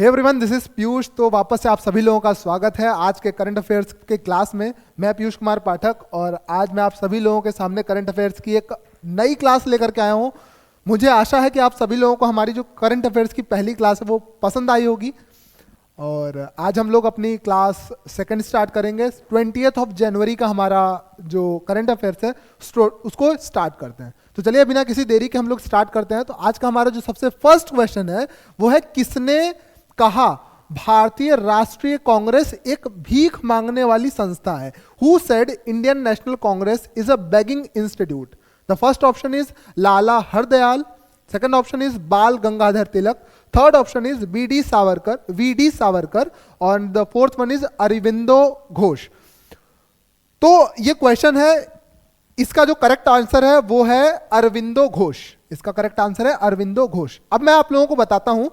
Hey everyone, this is Piyush. तो वापस से आप सभी लोगों का स्वागत है आज के करंट अफेयर्स के क्लास में। मैं पीयूष कुमार पाठक और आज मैं आप सभी लोगों के सामने करंट अफेयर्स की एक नई क्लास लेकर के आया हूँ। मुझे आशा है कि आप सभी लोगों को हमारी जो करंट अफेयर्स की पहली क्लास है वो पसंद आई होगी। और आज हम लोग अपनी क्लास सेकंड स्टार्ट करेंगे। 20 जनवरी का हमारा जो करंट अफेयर्स है उसको स्टार्ट करते हैं। तो चलिए बिना किसी देरी के हम लोग स्टार्ट करते हैं। तो आज का हमारा जो सबसे फर्स्ट क्वेश्चन है वो है, किसने कहा भारतीय राष्ट्रीय कांग्रेस एक भीख मांगने वाली संस्था है? Who said Indian National Congress is a begging institute? The first option is Lala Hardayal, second option is Bal Gangadhar Tilak, third option is V D Savarkar और the fourth one is Aurobindo Ghosh. तो ये क्वेश्चन है, इसका जो करेक्ट आंसर है वो है अरविंदो घोष। इसका करेक्ट आंसर है अरविंदो घोष। अब मैं आप लोगों को बताता हूं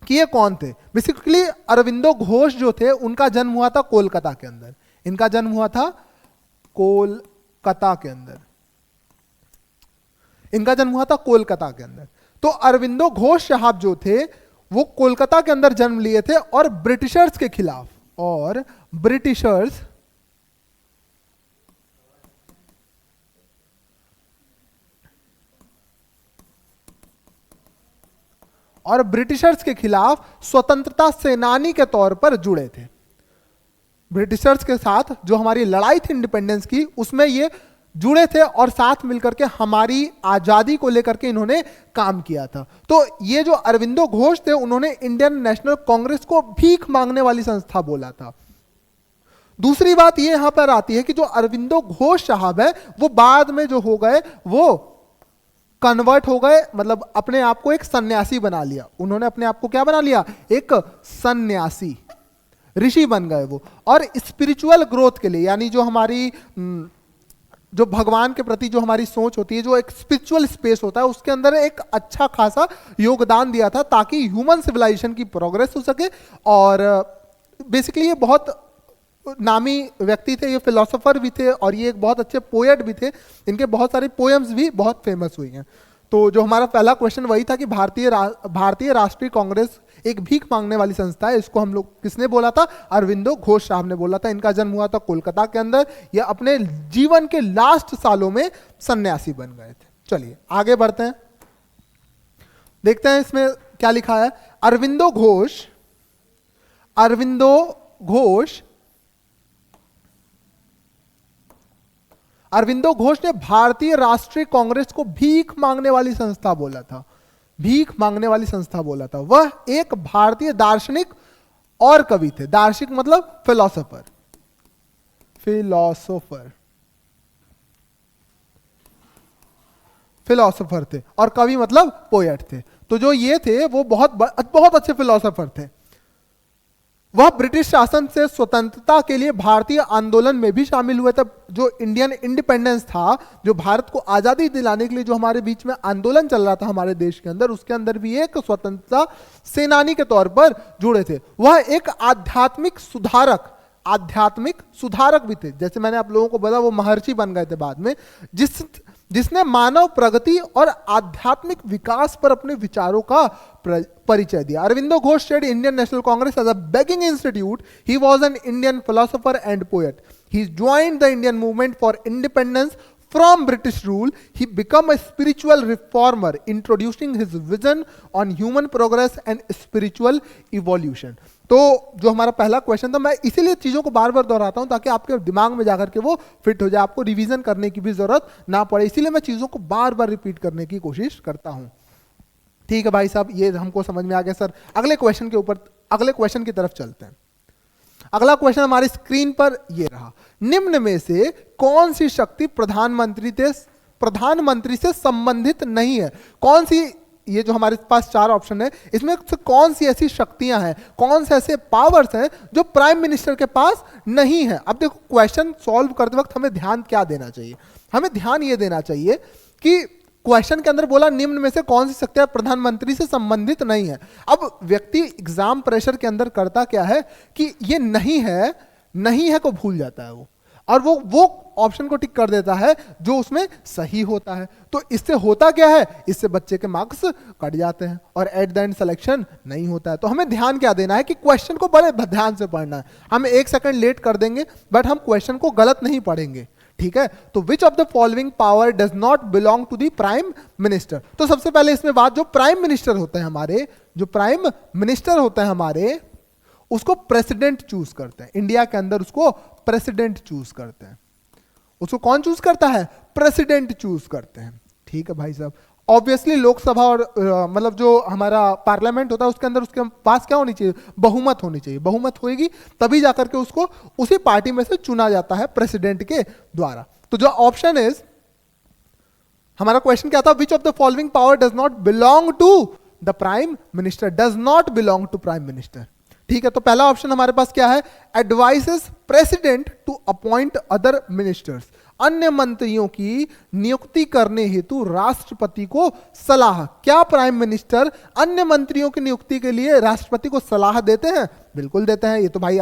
कि ये कौन थे। बेसिकली अरविंदो घोष जो थे उनका जन्म हुआ था कोलकाता के अंदर। इनका जन्म हुआ था कोलकाता के अंदर। इनका जन्म हुआ था कोलकाता के अंदर। तो अरविंदो घोष साहब जो थे वो कोलकाता के अंदर जन्म लिए थे और ब्रिटिशर्स के खिलाफ ब्रिटिशर्स के खिलाफ स्वतंत्रता सेनानी के तौर पर जुड़े थे। ब्रिटिशर्स के साथ जो हमारी लड़ाई थी इंडिपेंडेंस की, उसमें ये जुड़े थे और साथ मिलकर के हमारी आजादी को लेकर के इन्होंने काम किया था। तो ये जो अरविंदो घोष थे उन्होंने इंडियन नेशनल कांग्रेस को भीख मांगने वाली संस्था बोला था। दूसरी बात ये यहां पर आती है कि जो अरविंदो घोष साहब है वो बाद में जो हो गए वो कन्वर्ट हो गए, मतलब अपने आप को एक सन्यासी बना लिया। उन्होंने अपने आप को क्या बना लिया? एक सन्यासी, ऋषि बन गए वो। और स्पिरिचुअल ग्रोथ के लिए, यानी जो हमारी जो भगवान के प्रति जो हमारी सोच होती है, जो एक स्पिरिचुअल स्पेस होता है, उसके अंदर एक अच्छा खासा योगदान दिया था ताकि ह्यूमन सिविलाइजेशन की प्रोग्रेस हो सके। और बेसिकली ये बहुत नामी व्यक्ति थे, ये फिलोसोफर भी थे और ये एक बहुत अच्छे पोएट भी थे। इनके बहुत सारे पोएम्स भी बहुत फेमस हुई हैं। तो जो हमारा पहला क्वेश्चन वही था कि भारतीय राष्ट्रीय कांग्रेस एक भीख मांगने वाली संस्था है। इसको हम लोग किसने बोला था? अरविंदो घोष साहब ने बोला था। इनका जन्म हुआ था कोलकाता के अंदर। ये अपने जीवन के लास्ट सालों में सन्यासी बन गए थे। चलिए आगे बढ़ते हैं, देखते हैं इसमें क्या लिखा है। अरविंदो घोष ने भारतीय राष्ट्रीय कांग्रेस को भीख मांगने वाली संस्था बोला था। भीख मांगने वाली संस्था बोला था। वह एक भारतीय दार्शनिक और कवि थे। दार्शनिक मतलब फिलोसोफर थे और कवि मतलब पोएट थे। तो जो ये थे वो बहुत अच्छे फिलोसोफर थे। वह ब्रिटिश शासन से स्वतंत्रता के लिए भारतीय आंदोलन में भी शामिल हुए थे। जो इंडियन इंडिपेंडेंस था, जो भारत को आजादी दिलाने के लिए जो हमारे बीच में आंदोलन चल रहा था हमारे देश के अंदर, उसके अंदर भी एक स्वतंत्रता सेनानी के तौर पर जुड़े थे। वह एक आध्यात्मिक सुधारक भी थे। जैसे मैंने आप लोगों को बताया, वो महर्षि बन गए थे बाद में, जिसने मानव प्रगति और आध्यात्मिक विकास पर अपने विचारों का परिचय दिया। Aurobindo Ghosh said Indian National Congress as a begging institute. He was an Indian philosopher and poet. He joined the Indian movement for independence from British rule. He became a spiritual reformer, introducing his vision on human progress and spiritual evolution. तो जो हमारा पहला question था, मैं इसीलिए चीजों को बार बार दोहराता हूं ताकि आपके दिमाग में जाकर के वो फिट हो जाए, आपको रिवीजन करने की भी जरूरत ना पड़े। इसीलिए मैं चीजों को बार बार रिपीट करने की कोशिश करता हूं। ठीक है भाई साहब, ये हमको समझ में आ गया सर। अगले क्वेश्चन की तरफ चलते हैं। अगला क्वेश्चन हमारी स्क्रीन पर ये रहा। निम्न में से कौन सी शक्ति प्रधानमंत्री से संबंधित नहीं है? कौन सी, ये जो हमारे पास चार ऑप्शन है, इसमें से कौन सी ऐसी शक्तियां हैं, कौन से ऐसे पावर्स हैं जो प्राइम मिनिस्टर के पास नहीं है? अब देखो, क्वेश्चन सॉल्व करते वक्त हमें ध्यान क्या देना चाहिए? हमें ध्यान ये देना चाहिए कि क्वेश्चन के अंदर बोला निम्न में से कौन सी शक्तियां प्रधानमंत्री से संबंधित नहीं है। अब व्यक्ति एग्जाम प्रेशर के अंदर करता क्या है कि ये नहीं है को भूल जाता है वो। और वो ऑप्शन को टिक कर देता है जो उसमें सही होता है। तो इससे होता क्या है, इससे बच्चे के मार्क्स कट जाते हैं और एट द एंड सिलेक्शन नहीं होता है। तो हमें ध्यान क्या देना है कि क्वेश्चन को बड़े ध्यान से पढ़ना है। हम 1 सेकंड लेट कर देंगे बट हम क्वेश्चन को गलत नहीं पढ़ेंगे, ठीक है। तो which of the following power does not belong to the prime minister. तो सबसे पहले इसमें बात, जो प्राइम मिनिस्टर होते हैं हमारे, जो प्राइम मिनिस्टर होते हैं हमारे, उसको प्रेसिडेंट चूज करते हैं। इंडिया के अंदर उसको प्रेसिडेंट चूज करते हैं। उसको कौन चूज करता है, प्रेसिडेंट चूज करते हैं, ठीक है भाई साहब। ऑब्वियसली लोकसभा और मतलब जो हमारा पार्लियामेंट होता है उसके अंदर उसके पास क्या होनी चाहिए, बहुमत होनी चाहिए। बहुमत होगी तभी जाकर के उसको उसी पार्टी में से चुना जाता है प्रेसिडेंट के द्वारा। तो जो ऑप्शन इज, हमारा क्वेश्चन क्या था, which of the following power does not belong to the prime minister, does not belong to prime minister, ठीक है। तो पहला ऑप्शन हमारे पास क्या है, advises president to appoint other ministers, अन्य मंत्रियों की नियुक्ति करने हेतु राष्ट्रपति को सलाह। क्या प्राइम मिनिस्टर अन्य मंत्रियों की नियुक्ति के लिए राष्ट्रपति को सलाह देते हैं? बिल्कुल देते हैं। ये तो भाई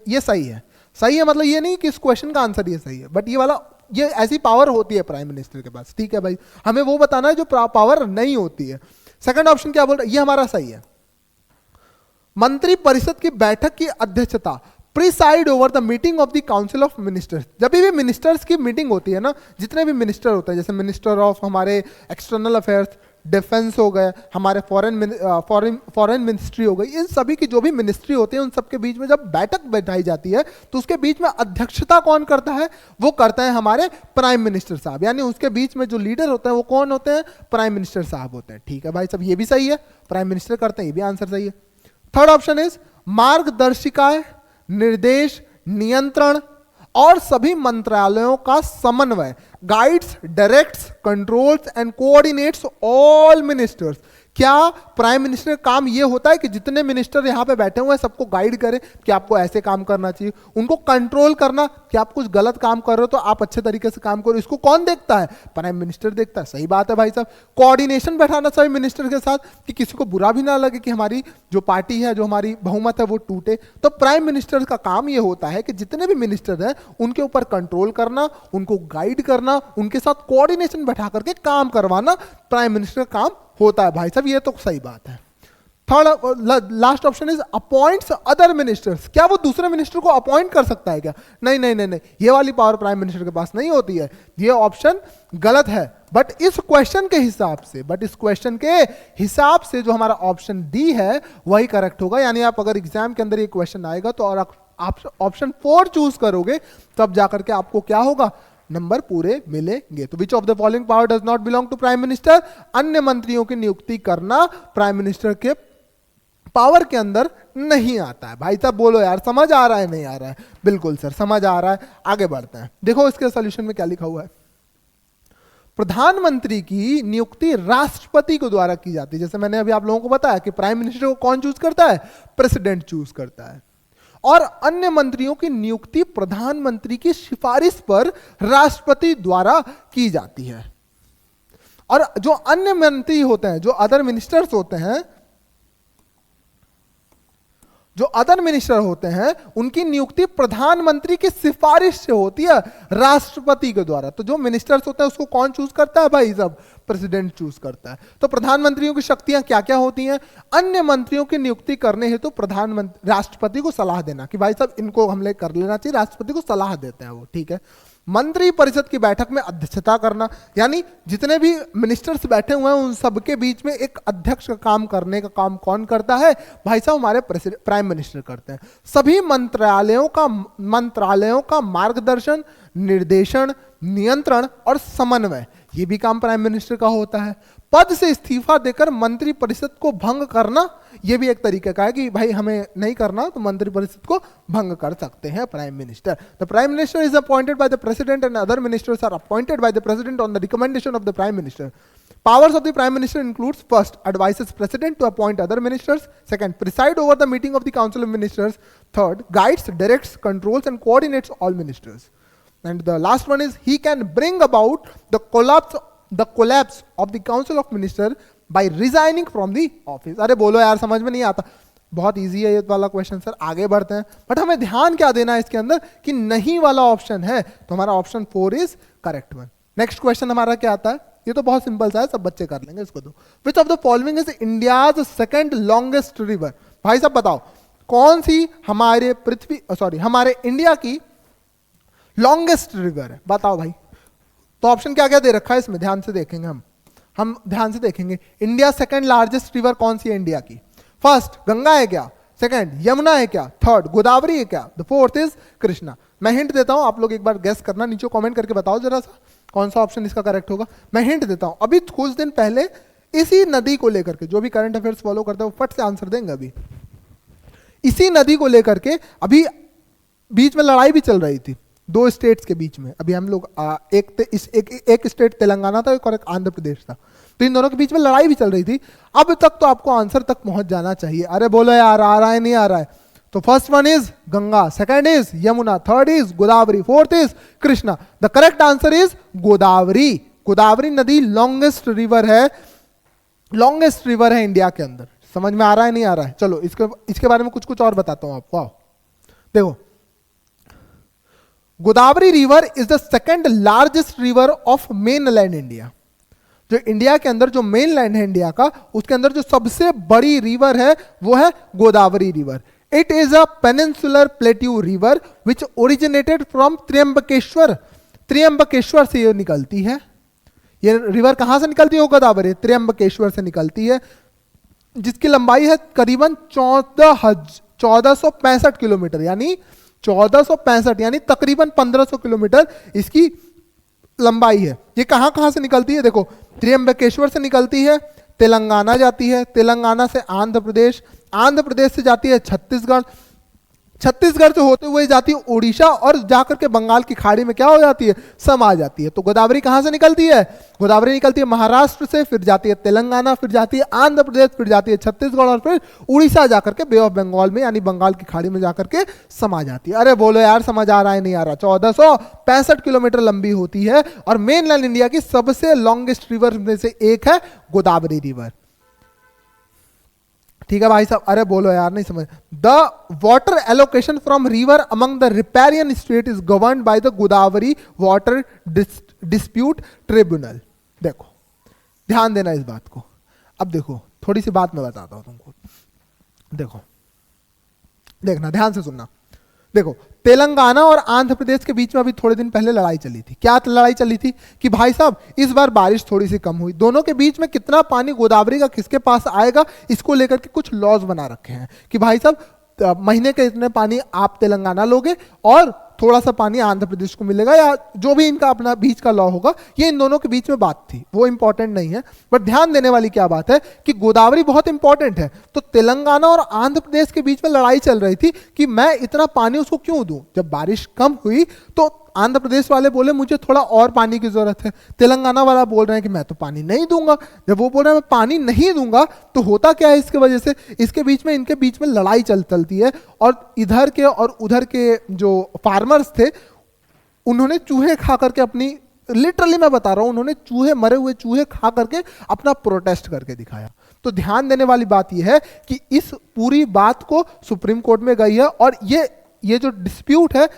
ये सही है। सही है मतलब ये नहीं कि इस क्वेश्चन का आंसर ये सही है, बट ये वाला, ये ऐसी पावर होती है प्राइम मिनिस्टर के पास, ठीक है भाई। हमें वो बताना है जो पावर नहीं होती है। सेकंड ऑप्शन क्या बोल रहा है, ये हमारा सही है। मंत्री परिषद की बैठक की अध्यक्षता, preside over the meeting of the council of ministers. जब भी मिनिस्टर्स की मीटिंग होती है ना, जितने भी मिनिस्टर होते हैं, जैसे मिनिस्टर ऑफ हमारे एक्सटर्नल अफेयर्स, डिफेंस हो गए, हमारे फॉरेन मिनिस्ट्री हो गई, इन सभी की जो भी मिनिस्ट्री होती है उन सबके बीच में जब बैठक बैठाई जाती है तो उसके बीच में अध्यक्षता कौन करता है, वो करते हैं हमारे प्राइम मिनिस्टर साहब। यानी उसके बीच में जो लीडर होते हैं वो कौन होते हैं, प्राइम मिनिस्टर साहब होते हैं, ठीक है भाई साहब। ये भी सही है, प्राइम मिनिस्टर करते हैं, ये भी आंसर सही है। थर्ड ऑप्शन इज मार्गदर्शिकाएं, निर्देश, नियंत्रण और सभी मंत्रालयों का समन्वय, guides, directs, controls and coordinates all ministers. क्या प्राइम मिनिस्टर का काम यह होता है कि जितने मिनिस्टर यहां पे बैठे हुए हैं सबको गाइड करे कि आपको ऐसे काम करना चाहिए, उनको कंट्रोल करना कि आप कुछ गलत काम कर रहे हो तो आप अच्छे तरीके से काम करो, इसको कौन देखता है, प्राइम मिनिस्टर देखता है। सही बात है भाई साहब। कोऑर्डिनेशन बैठाना सभी मिनिस्टर के साथ कि किसी को बुरा भी ना लगे कि हमारी जो पार्टी है, जो हमारी बहुमत है वो टूटे। तो प्राइम मिनिस्टर का काम यह होता है कि जितने भी मिनिस्टर हैं उनके ऊपर कंट्रोल करना, उनको गाइड करना, उनके साथ कोऑर्डिनेशन बैठा करके काम करवाना प्राइम मिनिस्टर का काम होता है भाई साहब। ये तो सही बात है। Third last option is appoints other ministers. क्या वो दूसरे मिनिस्टर को अपॉइंट कर सकता है क्या? नहीं नहीं नहीं नहीं, ये वाली पावर प्राइम मिनिस्टर के पास नहीं होती है। ये ऑप्शन गलत है। बट इस क्वेश्चन के हिसाब से जो हमारा ऑप्शन डी है वही करेक्ट होगा। यानी आप अगर एग्जाम के अंदर ये क्वेश्चन आएगा तो और आप ऑप्शन 4 चूज करोगे तब जाकर के आपको क्या होगा, नंबर पूरे मिलेंगे। तो which of the following power does not belong to prime minister, अन्य मंत्रियों की नियुक्ति करना प्राइम मिनिस्टर के पावर के अंदर नहीं आता है। भाई साहब बोलो यार, समझ आ रहा है नहीं आ रहा है? बिल्कुल सर समझ आ रहा है। आगे बढ़ते हैं, देखो इसके सॉल्यूशन में क्या लिखा हुआ है। प्रधानमंत्री की नियुक्ति राष्ट्रपति के द्वारा की जाती है। जैसे मैंने अभी आप लोगों को बताया कि प्राइम मिनिस्टर को कौन चूज करता है, प्रेसिडेंट चूज करता है। और अन्य मंत्रियों की नियुक्ति प्रधानमंत्री की सिफारिश पर राष्ट्रपति द्वारा की जाती है। और जो अन्य मंत्री होते हैं, जो अदर मिनिस्टर्स होते हैं, उनकी नियुक्ति प्रधानमंत्री की सिफारिश से होती है राष्ट्रपति के द्वारा। तो जो मिनिस्टर्स होते हैं उसको कौन चूज करता है भाई साहब, प्रेसिडेंट चूज करता है। तो प्रधानमंत्रियों की शक्तियां क्या क्या होती हैं? अन्य मंत्रियों की नियुक्ति करने हेतु प्रधानमंत्री राष्ट्रपति को सलाह देना कि भाई साहब इनको हमले कर लेना चाहिए, राष्ट्रपति को सलाह देते हैं वो, ठीक है। मंत्री परिषद की बैठक में अध्यक्षता करना, यानी जितने भी मिनिस्टर्स बैठे हुए हैं उन सबके बीच में एक अध्यक्ष का काम करने का काम कौन करता है भाई साहब, हमारे प्राइम मिनिस्टर करते हैं। सभी मंत्रालयों का मार्गदर्शन, निर्देशन, नियंत्रण और समन्वय, ये भी काम प्राइम मिनिस्टर का होता है। पद से इस्तीफा देकर मंत्री परिषद को भंग करना, यह भी एक तरीके का है कि भाई हमें नहीं करना तो मंत्री परिषद को भंग कर सकते हैं prime minister. The prime minister is appointed by the president and other ministers are appointed by the president on the recommendation of the prime minister. Powers of the Prime Minister includes: first, advises President to appoint other ministers; second, preside over the meeting of the Council of Ministers; third, guides, directs, controls and coordinates all ministers; and the last one is he can bring about the collapse of the Council of Ministers by resigning from the office. अरे बोलो यार, समझ में नहीं आता। बहुत easy है ये वाला क्वेश्चन सर, आगे बढ़ते हैं। बट हमें ध्यान क्या देना है इसके अंदर कि नहीं वाला ऑप्शन है, तो हमारा option 4 is correct one. Next question हमारा क्या आता है, ये तो बहुत सिंपल सा है, सब बच्चे कर लेंगे इसको। तो which of the following is India's second longest river? भाई साहब बताओ कौन सी हमारे हमारे इंडिया की लॉन्गेस्ट रिवर है, बताओ भाई। तो ऑप्शन क्या क्या दे रखा है इसमें, ध्यान से देखेंगे हम ध्यान से देखेंगे। इंडिया सेकंड लार्जेस्ट रिवर कौन सी है इंडिया की? फर्स्ट गंगा है क्या? सेकंड यमुना है क्या? थर्ड गोदावरी है क्या? The fourth is Krishna. मैं हिंट देता हूं, आप लोग एक बार गेस करना, नीचे कमेंट करके बताओ जरा सा कौन सा ऑप्शन इसका करेक्ट होगा। मैं हिंट देता हूं, अभी कुछ दिन पहले इसी नदी को लेकर के, जो भी करंट अफेयर्स फॉलो करते हैं वो फट से आंसर देंगे। अभी इसी नदी को लेकर के अभी बीच में लड़ाई भी चल रही थी दो स्टेट्स के बीच में। अभी हम लोग एक स्टेट तेलंगाना था और एक आंध्र प्रदेश था, तो इन दोनों के बीच में लड़ाई भी चल रही थी। अब तक तो आपको आंसर तक पहुंच जाना चाहिए। अरे बोलो यार, आ रहा है नहीं आ रहा है? तो first one is Ganga, second is Yamuna, third is Godavari, fourth is Krishna. The correct answer is Godavari. Godavari नदी लॉन्गेस्ट रिवर है, लॉन्गेस्ट रिवर है इंडिया के अंदर। समझ में आ रहा है नहीं आ रहा है? चलो इसके बारे में कुछ और बताता हूं आपको। आओ देखो, Godavari river is the second largest river of mainland India. जो इंडिया के अंदर जो मेनलैंड है इंडिया का, उसके अंदर जो सबसे बड़ी रिवर है वो है Godavari river. It is a peninsular plateau river which originated from Trimbakeshwar. Trimbakeshwar से ये निकलती है। ये रिवर कहां से निकलती है? गोदावरी त्र्यंबकेश्वर से निकलती है, जिसकी लंबाई है करीबन 1465 किलोमीटर, यानी 1465 यानी तकरीबन 1500 किलोमीटर इसकी लंबाई है। ये कहां कहां से निकलती है? देखो, त्र्यंबकेश्वर से निकलती है, तेलंगाना जाती है, तेलंगाना से आंध्र प्रदेश, आंध्र प्रदेश से जाती है छत्तीसगढ़, छत्तीसगढ़ से होते हुए जाती है उड़ीसा और जाकर के बंगाल की खाड़ी में क्या हो जाती है? समा जाती है। तो गोदावरी कहां से निकलती है? गोदावरी निकलती है महाराष्ट्र से, फिर जाती है तेलंगाना, फिर जाती है आंध्र प्रदेश, फिर जाती है छत्तीसगढ़ और फिर उड़ीसा जाकर के बे ऑफ बंगाल में यानी बंगाल की खाड़ी में जाकर के समा जाती है। अरे बोलो यार, समझ आ रहा है नहीं आ रहा? 1465 किलोमीटर लंबी होती है और मेनलैंड इंडिया की सबसे लॉन्गेस्ट रिवर में से एक है गोदावरी रिवर। ठीक है भाई साहब? अरे बोलो यार, नहीं समझ। The water allocation from river among the riparian state is governed by the Godavari water dispute tribunal. देखो ध्यान देना इस बात को। अब देखो थोड़ी सी बात मैं बताता हूं तुमको, देखो देखना ध्यान से सुनना। देखो, तेलंगाना और आंध्र प्रदेश के बीच में अभी थोड़े दिन पहले लड़ाई चली थी। क्या लड़ाई चली थी? कि भाई साहब इस बार बारिश थोड़ी सी कम हुई, दोनों के बीच में कितना पानी गोदावरी का किसके पास आएगा इसको लेकर के कुछ लॉज बना रखे हैं कि भाई साहब महीने के इतने पानी आप तेलंगाना लोगे और थोड़ा सा पानी आंध्र प्रदेश को मिलेगा, या जो भी इनका अपना बीच का लॉ होगा। ये इन दोनों के बीच में बात थी, वो इंपॉर्टेंट नहीं है। बट ध्यान देने वाली क्या बात है कि गोदावरी बहुत इंपॉर्टेंट है। तो तेलंगाना और आंध्र प्रदेश के बीच में लड़ाई चल रही थी कि मैं इतना पानी उसको क्यों दूं। जब बारिश कम हुई तो आंध्र प्रदेश वाले बोले मुझे थोड़ा और पानी की जरूरत है, तेलंगाना वाला बोल रहे हैं कि मैं तो पानी नहीं दूंगा। जब वो बोल रहे हैं मैं पानी नहीं दूंगा, तो होता क्या है इसके वजह से, इसके बीच में इनके बीच में लड़ाई चलती है। और इधर के और उधर के जो फार्मर्स थे उन्होंने चूहे खा करके अपनी, लिटरली मैं बता रहा हूं, उन्होंने चूहे, मरे हुए चूहे खा करके अपना प्रोटेस्ट करके दिखाया। तो ध्यान देने वाली बात यह है कि इस पूरी बात को सुप्रीम कोर्ट में गई है और ये जो डिस्प्यूट है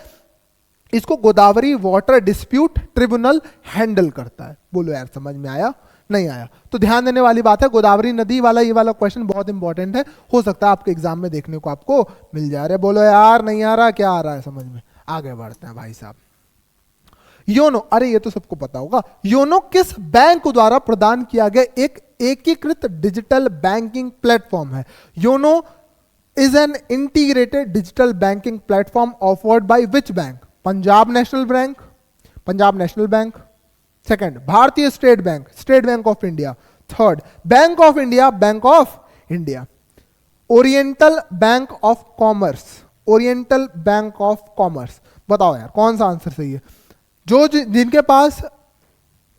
इसको Godavari water dispute tribunal handle करता है। बोलो यार, समझ में आया नहीं आया? तो ध्यान देने वाली बात है, गोदावरी नदी वाला ये वाला क्वेश्चन बहुत इंपॉर्टेंट है, हो सकता है आपके एग्जाम में देखने को आपको मिल जाए। अरे बोलो यार, नहीं आ रहा? क्या आ रहा है समझ में? आगे बढ़ते हैं भाई साहब। योनो, अरे ये तो सबको पता होगा। योनो किस बैंक द्वारा प्रदान किया गया एक एकीकृत डिजिटल बैंकिंग प्लेटफॉर्म है? YONO is an integrated digital banking platform offered by which bank? Punjab National Bank, Punjab National Bank. Second, भारतीय स्टेट बैंक, स्टेट बैंक ऑफ इंडिया। थर्ड, बैंक ऑफ इंडिया, बैंक ऑफ इंडिया। ओरिएंटल बैंक ऑफ कॉमर्स, ओरिएंटल बैंक ऑफ कॉमर्स। बताओ यार कौन सा आंसर सही है? जिनके पास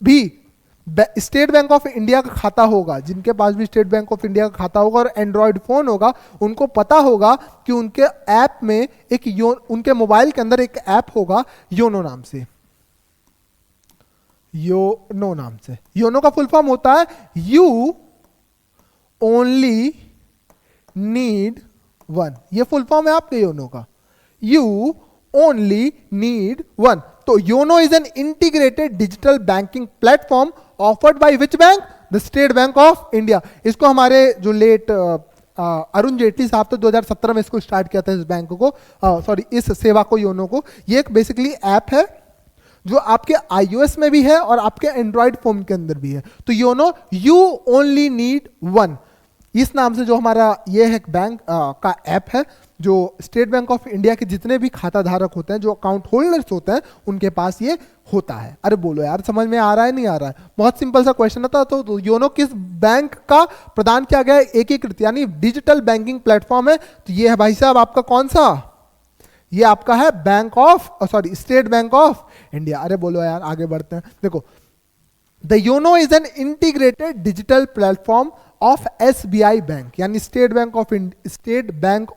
भी स्टेट बैंक ऑफ इंडिया का खाता होगा, जिनके पास भी स्टेट बैंक ऑफ इंडिया का खाता होगा और एंड्रॉयड फोन होगा, उनको पता होगा कि उनके ऐप में उनके मोबाइल के अंदर एक ऐप होगा योनो नाम से। योनो नाम से। योनो का फुल फॉर्म होता है यू ओनली नीड वन, ये फुल फॉर्म है आपके योनो का। You only need one. तो YONO is an integrated digital banking platform offered by which bank? The State Bank of India. इसको हमारे जो लेट अरुण जेटली साहब तो 2017 में इसको स्टार्ट किया था, इस बैंक को, सॉरी इस सेवा को, योनो को। ये एक बेसिकली ऐप है जो आपके iOS में भी है और आपके एंड्रॉइड फोन के अंदर भी है। तो YONO you only need one, इस नाम से जो हमारा ये है बैंक का ऐप है, जो स्टेट बैंक ऑफ इंडिया के जितने भी खाता धारक होते हैं, जो अकाउंट होल्डर्स होते हैं, उनके पास ये होता है। अरे बोलो यार, समझ में आ रहा है नहीं आ रहा है? बहुत सिंपल सा क्वेश्चन था। तो योनो किस बैंक का प्रदान किया गया है? एकीकृत यानी डिजिटल बैंकिंग प्लेटफॉर्म है। तो ये है भाई साहब आपका कौन सा? ये आपका है bank of, sorry state Bank of India. अरे बोलो यार, आगे बढ़ते हैं। देखो, the YONO is an integrated digital platform of SBI bank, यानी स्टेट बैंक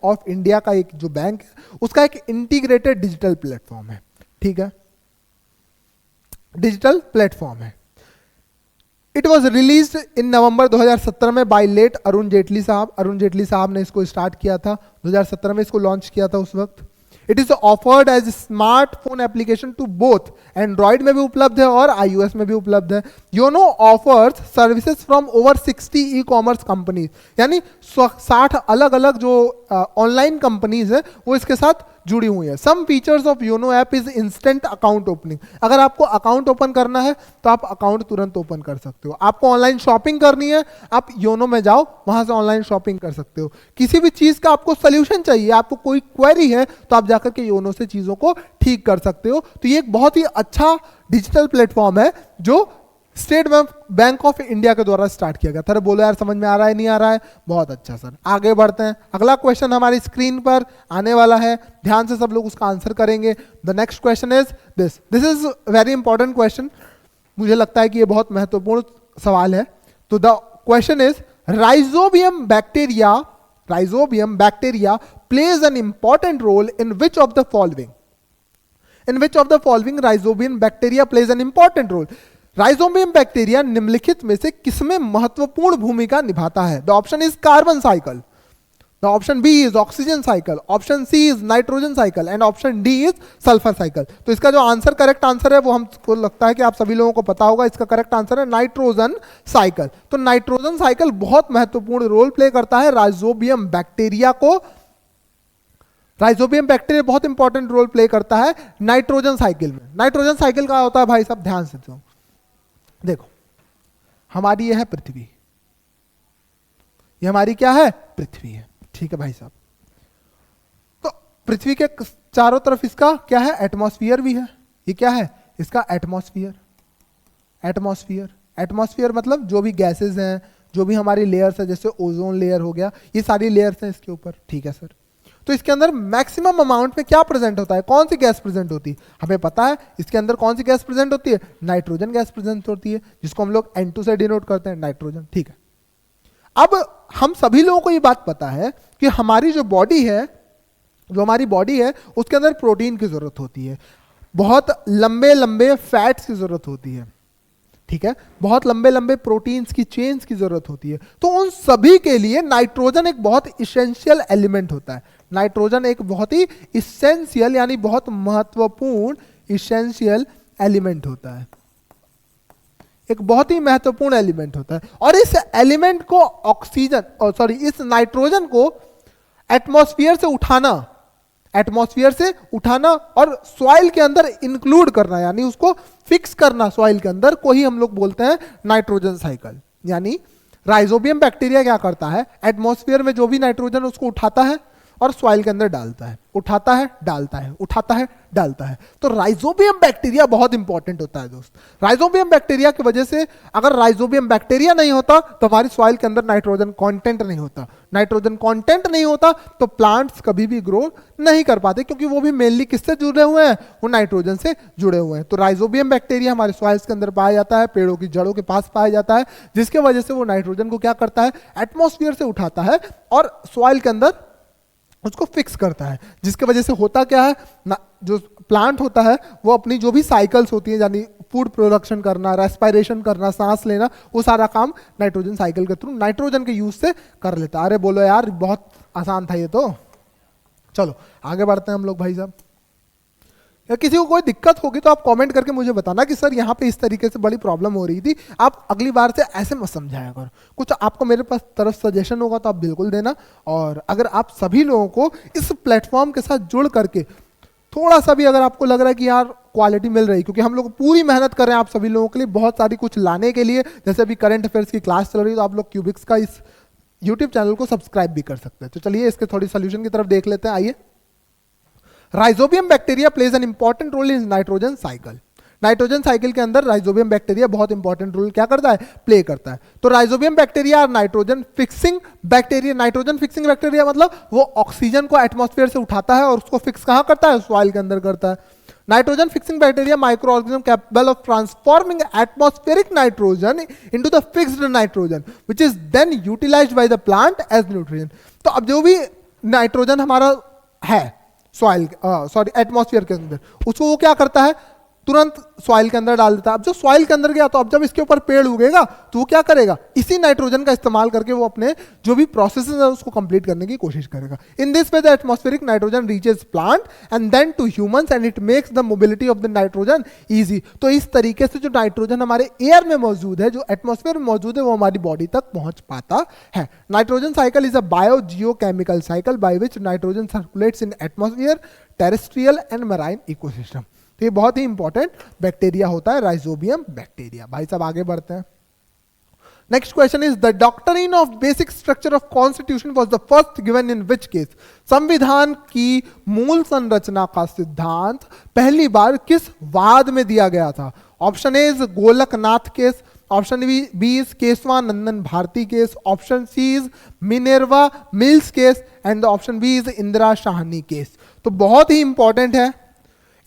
ऑफ इंडिया का एक जो बैंक है, उसका एक इंटीग्रेटेड डिजिटल प्लेटफॉर्म है। ठीक है, डिजिटल प्लेटफॉर्म है। इट वॉज रिलीज इन नवंबर 2017 में बाय लेट अरुण जेटली साहब। अरुण जेटली साहब ने इसको स्टार्ट किया था 2017 में, इसको लॉन्च किया था उस वक्त। It is offered as smartphone application to both, Android में भी उपलब्ध है और iOS में भी उपलब्ध है। YONO offers services from over 60 e commerce companies, यानी 60 अलग अलग जो ऑनलाइन कंपनीज है वो इसके साथ जुड़ी हुई है। Some features of YONO app is instant account opening. अगर आपको अकाउंट ओपन करना है तो आप अकाउंट तुरंत ओपन कर सकते हो। आपको ऑनलाइन शॉपिंग करनी है, आप योनो में जाओ, वहां से ऑनलाइन शॉपिंग कर सकते हो। किसी भी चीज का आपको सोल्यूशन चाहिए, आपको कोई क्वेरी है, तो आप जाकर के योनो से चीजों को ठीक कर सकते हो। तो ये एक बहुत ही अच्छा डिजिटल प्लेटफॉर्म है जो स्टेट बैंक ऑफ इंडिया के द्वारा स्टार्ट किया गया था। बोलो यार, समझ में आ रहा है नहीं आ रहा है? बहुत अच्छा सर, आगे बढ़ते हैं। अगला क्वेश्चन हमारी स्क्रीन पर आने वाला है, ध्यान से सब लोग उसका आंसर करेंगे। The next question is this is very important question, मुझे लगता है कि ये बहुत महत्वपूर्ण सवाल है। तो the question is rhizobium bacteria plays an important role in which of the following? In which of the following rhizobium bacteria plays an important role? Rhizobium bacteria निम्नलिखित में से किसमें महत्वपूर्ण भूमिका निभाता है? The option is carbon cycle, the option B is oxygen cycle, option C is nitrogen cycle and option D is sulphur cycle. तो इसका जो आंसर, करेक्ट आंसर है, वो हमको लगता है कि आप सभी लोगों को पता होगा। इसका करेक्ट आंसर है नाइट्रोजन साइकिल। तो नाइट्रोजन साइकिल बहुत महत्वपूर्ण रोल प्ले करता है राइजोबियम बैक्टीरिया को। राइजोबियम बैक्टीरिया बहुत इंपॉर्टेंट रोल प्ले करता है नाइट्रोजन साइकिल में। नाइट्रोजन साइकिल का होता है भाई साहब, ध्यान से देखो, हमारी यह है पृथ्वी, ये हमारी क्या है? पृथ्वी है। ठीक है भाई साहब, तो पृथ्वी के चारों तरफ इसका क्या है? एटमॉस्फेयर भी है। ये क्या है? इसका एटमॉस्फेयर। एटमॉस्फेयर मतलब जो भी गैसेस हैं, जो भी हमारी लेयर्स है, जैसे ओजोन लेयर हो गया, ये सारी लेयर्स हैं इसके ऊपर। ठीक है सर, तो इसके अंदर मैक्सिमम अमाउंट में क्या प्रेजेंट होता है? कौन सी गैस प्रेजेंट होती है? हमें पता है इसके अंदर कौन सी गैस प्रेजेंट होती है? नाइट्रोजन गैस प्रेजेंट होती है, जिसको हम लोग N2 से डिनोट करते हैं, नाइट्रोजन। ठीक है, अब हम सभी लोगों को ये बात पता है कि हमारी जो बॉडी है, उसके अंदर प्रोटीन की जरूरत होती है, बहुत लंबे लंबे फैट्स की जरूरत होती है। ठीक है, बहुत लंबे लंबे प्रोटीन्स की चेन्स की जरूरत होती है। तो उन सभी के लिए नाइट्रोजन एक बहुत इसेंशियल एलिमेंट होता है। नाइट्रोजन एक बहुत ही इसेंशियल यानी बहुत महत्वपूर्ण इसेंशियल एलिमेंट होता है, एक बहुत ही महत्वपूर्ण एलिमेंट होता है। और इस एलिमेंट को इस नाइट्रोजन को एटमॉस्फेयर से उठाना और सॉइल के अंदर इंक्लूड करना, यानी उसको फिक्स करना सॉइल के अंदर, को ही हम लोग बोलते हैं नाइट्रोजन साइकिल। यानी राइजोबियम बैक्टीरिया क्या करता है? एटमॉस्फेयर में जो भी नाइट्रोजन उसको उठाता है और सॉइल के अंदर डालता है, उठाता है डालता है। तो राइजोबियम बैक्टीरिया बहुत इंपॉर्टेंट होता है दोस्त। राइजोबियम बैक्टीरिया की वजह से, अगर राइजोबियम बैक्टीरिया नहीं होता तो हमारी सॉइल के अंदर नाइट्रोजन कंटेंट नहीं होता। नाइट्रोजन कंटेंट नहीं होता तो प्लांट्स कभी भी ग्रो नहीं कर पाते, क्योंकि वो भी मेनली किससे जुड़े हुए हैं? वो नाइट्रोजन से जुड़े हुए हैं। तो राइजोबियम बैक्टीरिया हमारे सॉइल्स के अंदर पाया जाता है, पेड़ों की जड़ों के पास पाया जाता है, जिसके वजह से वो नाइट्रोजन को क्या करता है? एटमॉस्फेयर से उठाता है और सॉइल के अंदर उसको फिक्स करता है। जिसके वजह से होता क्या है? जो प्लांट होता है वो अपनी जो भी साइकिल्स होती है, यानी फूड प्रोडक्शन करना, रेस्पिरेशन करना, सांस लेना, वो सारा काम नाइट्रोजन साइकिल के थ्रू नाइट्रोजन के यूज से कर लेता है। अरे बोलो यार, बहुत आसान था ये तो। चलो आगे बढ़ते हैं हम लोग भाई साहब। या किसी को कोई दिक्कत होगी तो आप कमेंट करके मुझे बताना कि सर यहाँ पे इस तरीके से बड़ी प्रॉब्लम हो रही थी, आप अगली बार से ऐसे मत समझाया करो। कुछ आपको मेरे पास तरफ सजेशन होगा तो आप बिल्कुल देना। और अगर आप सभी लोगों को इस प्लेटफॉर्म के साथ जुड़ करके थोड़ा सा भी अगर आपको लग रहा है कि यार क्वालिटी मिल रही, क्योंकि हम लोग पूरी मेहनत कर रहे हैं आप सभी लोगों के लिए बहुत सारी कुछ लाने के लिए, जैसे अभी करंट अफेयर्स की क्लास चल रही है, तो आप लोग क्यूबिक्स का इस यूट्यूब चैनल को सब्सक्राइब भी कर सकते हैं। तो चलिए इसके थोड़ी सोल्यूशन की तरफ देख लेते हैं, आइए। Rhizobium bacteria plays an important role in nitrogen cycle. Nitrogen cycle के अंदर राइजोबियम बैक्टीरिया बहुत इंपॉर्टेंट रोल क्या करता है, प्ले करता है। तो राइजोबियम बैक्टीरिया और nitrogen fixing bacteria, nitrogen fixing bacteria मतलब वो ऑक्सीजन को एटमॉस्फेयर से उठाता है और उसको फिक्स कहां करता है, सॉइल के अंदर करता है। Nitrogen fixing bacteria microorganism capable of transforming atmospheric nitrogen into the fixed nitrogen which is then utilised by the plant as nutrient. तो अब जो भी नाइट्रोजन हमारा है सॉइल एटमॉस्फेयर के अंदर, उसको वो क्या करता है, तुरंत सॉइल के अंदर डाल देता है। अब जो सॉइल के अंदर गया तो अब जब इसके ऊपर पेड़ उगेगा तो वो क्या करेगा, इसी नाइट्रोजन का इस्तेमाल करके वो अपने जो भी प्रोसेस है उसको कंप्लीट करने की कोशिश करेगा। In this way the atmospheric nitrogen reaches plant and then to humans and it makes the mobility of the nitrogen easy. तो इस तरीके से जो नाइट्रोजन हमारे एयर में मौजूद है, जो एटमॉस्फेयर में मौजूद है, वो हमारी बॉडी तक पहुंच पाता है। Nitrogen cycle is a bio geochemical cycle by which nitrogen circulates in atmosphere, terrestrial and marine ecosystem. तो ये बहुत ही इंपॉर्टेंट बैक्टीरिया होता है राइजोबियम बैक्टीरिया। भाई साहब आगे बढ़ते हैं। Next question is the doctrine of basic structure of constitution was the first given in which case. संविधान की मूल संरचना का सिद्धांत पहली बार किस वाद में दिया गया था। Option A is Golaknath case, option B is Kesavananda Bharati case, option C is Minerva Mills case and option B is Indira Sawhney case. तो बहुत ही इंपॉर्टेंट है,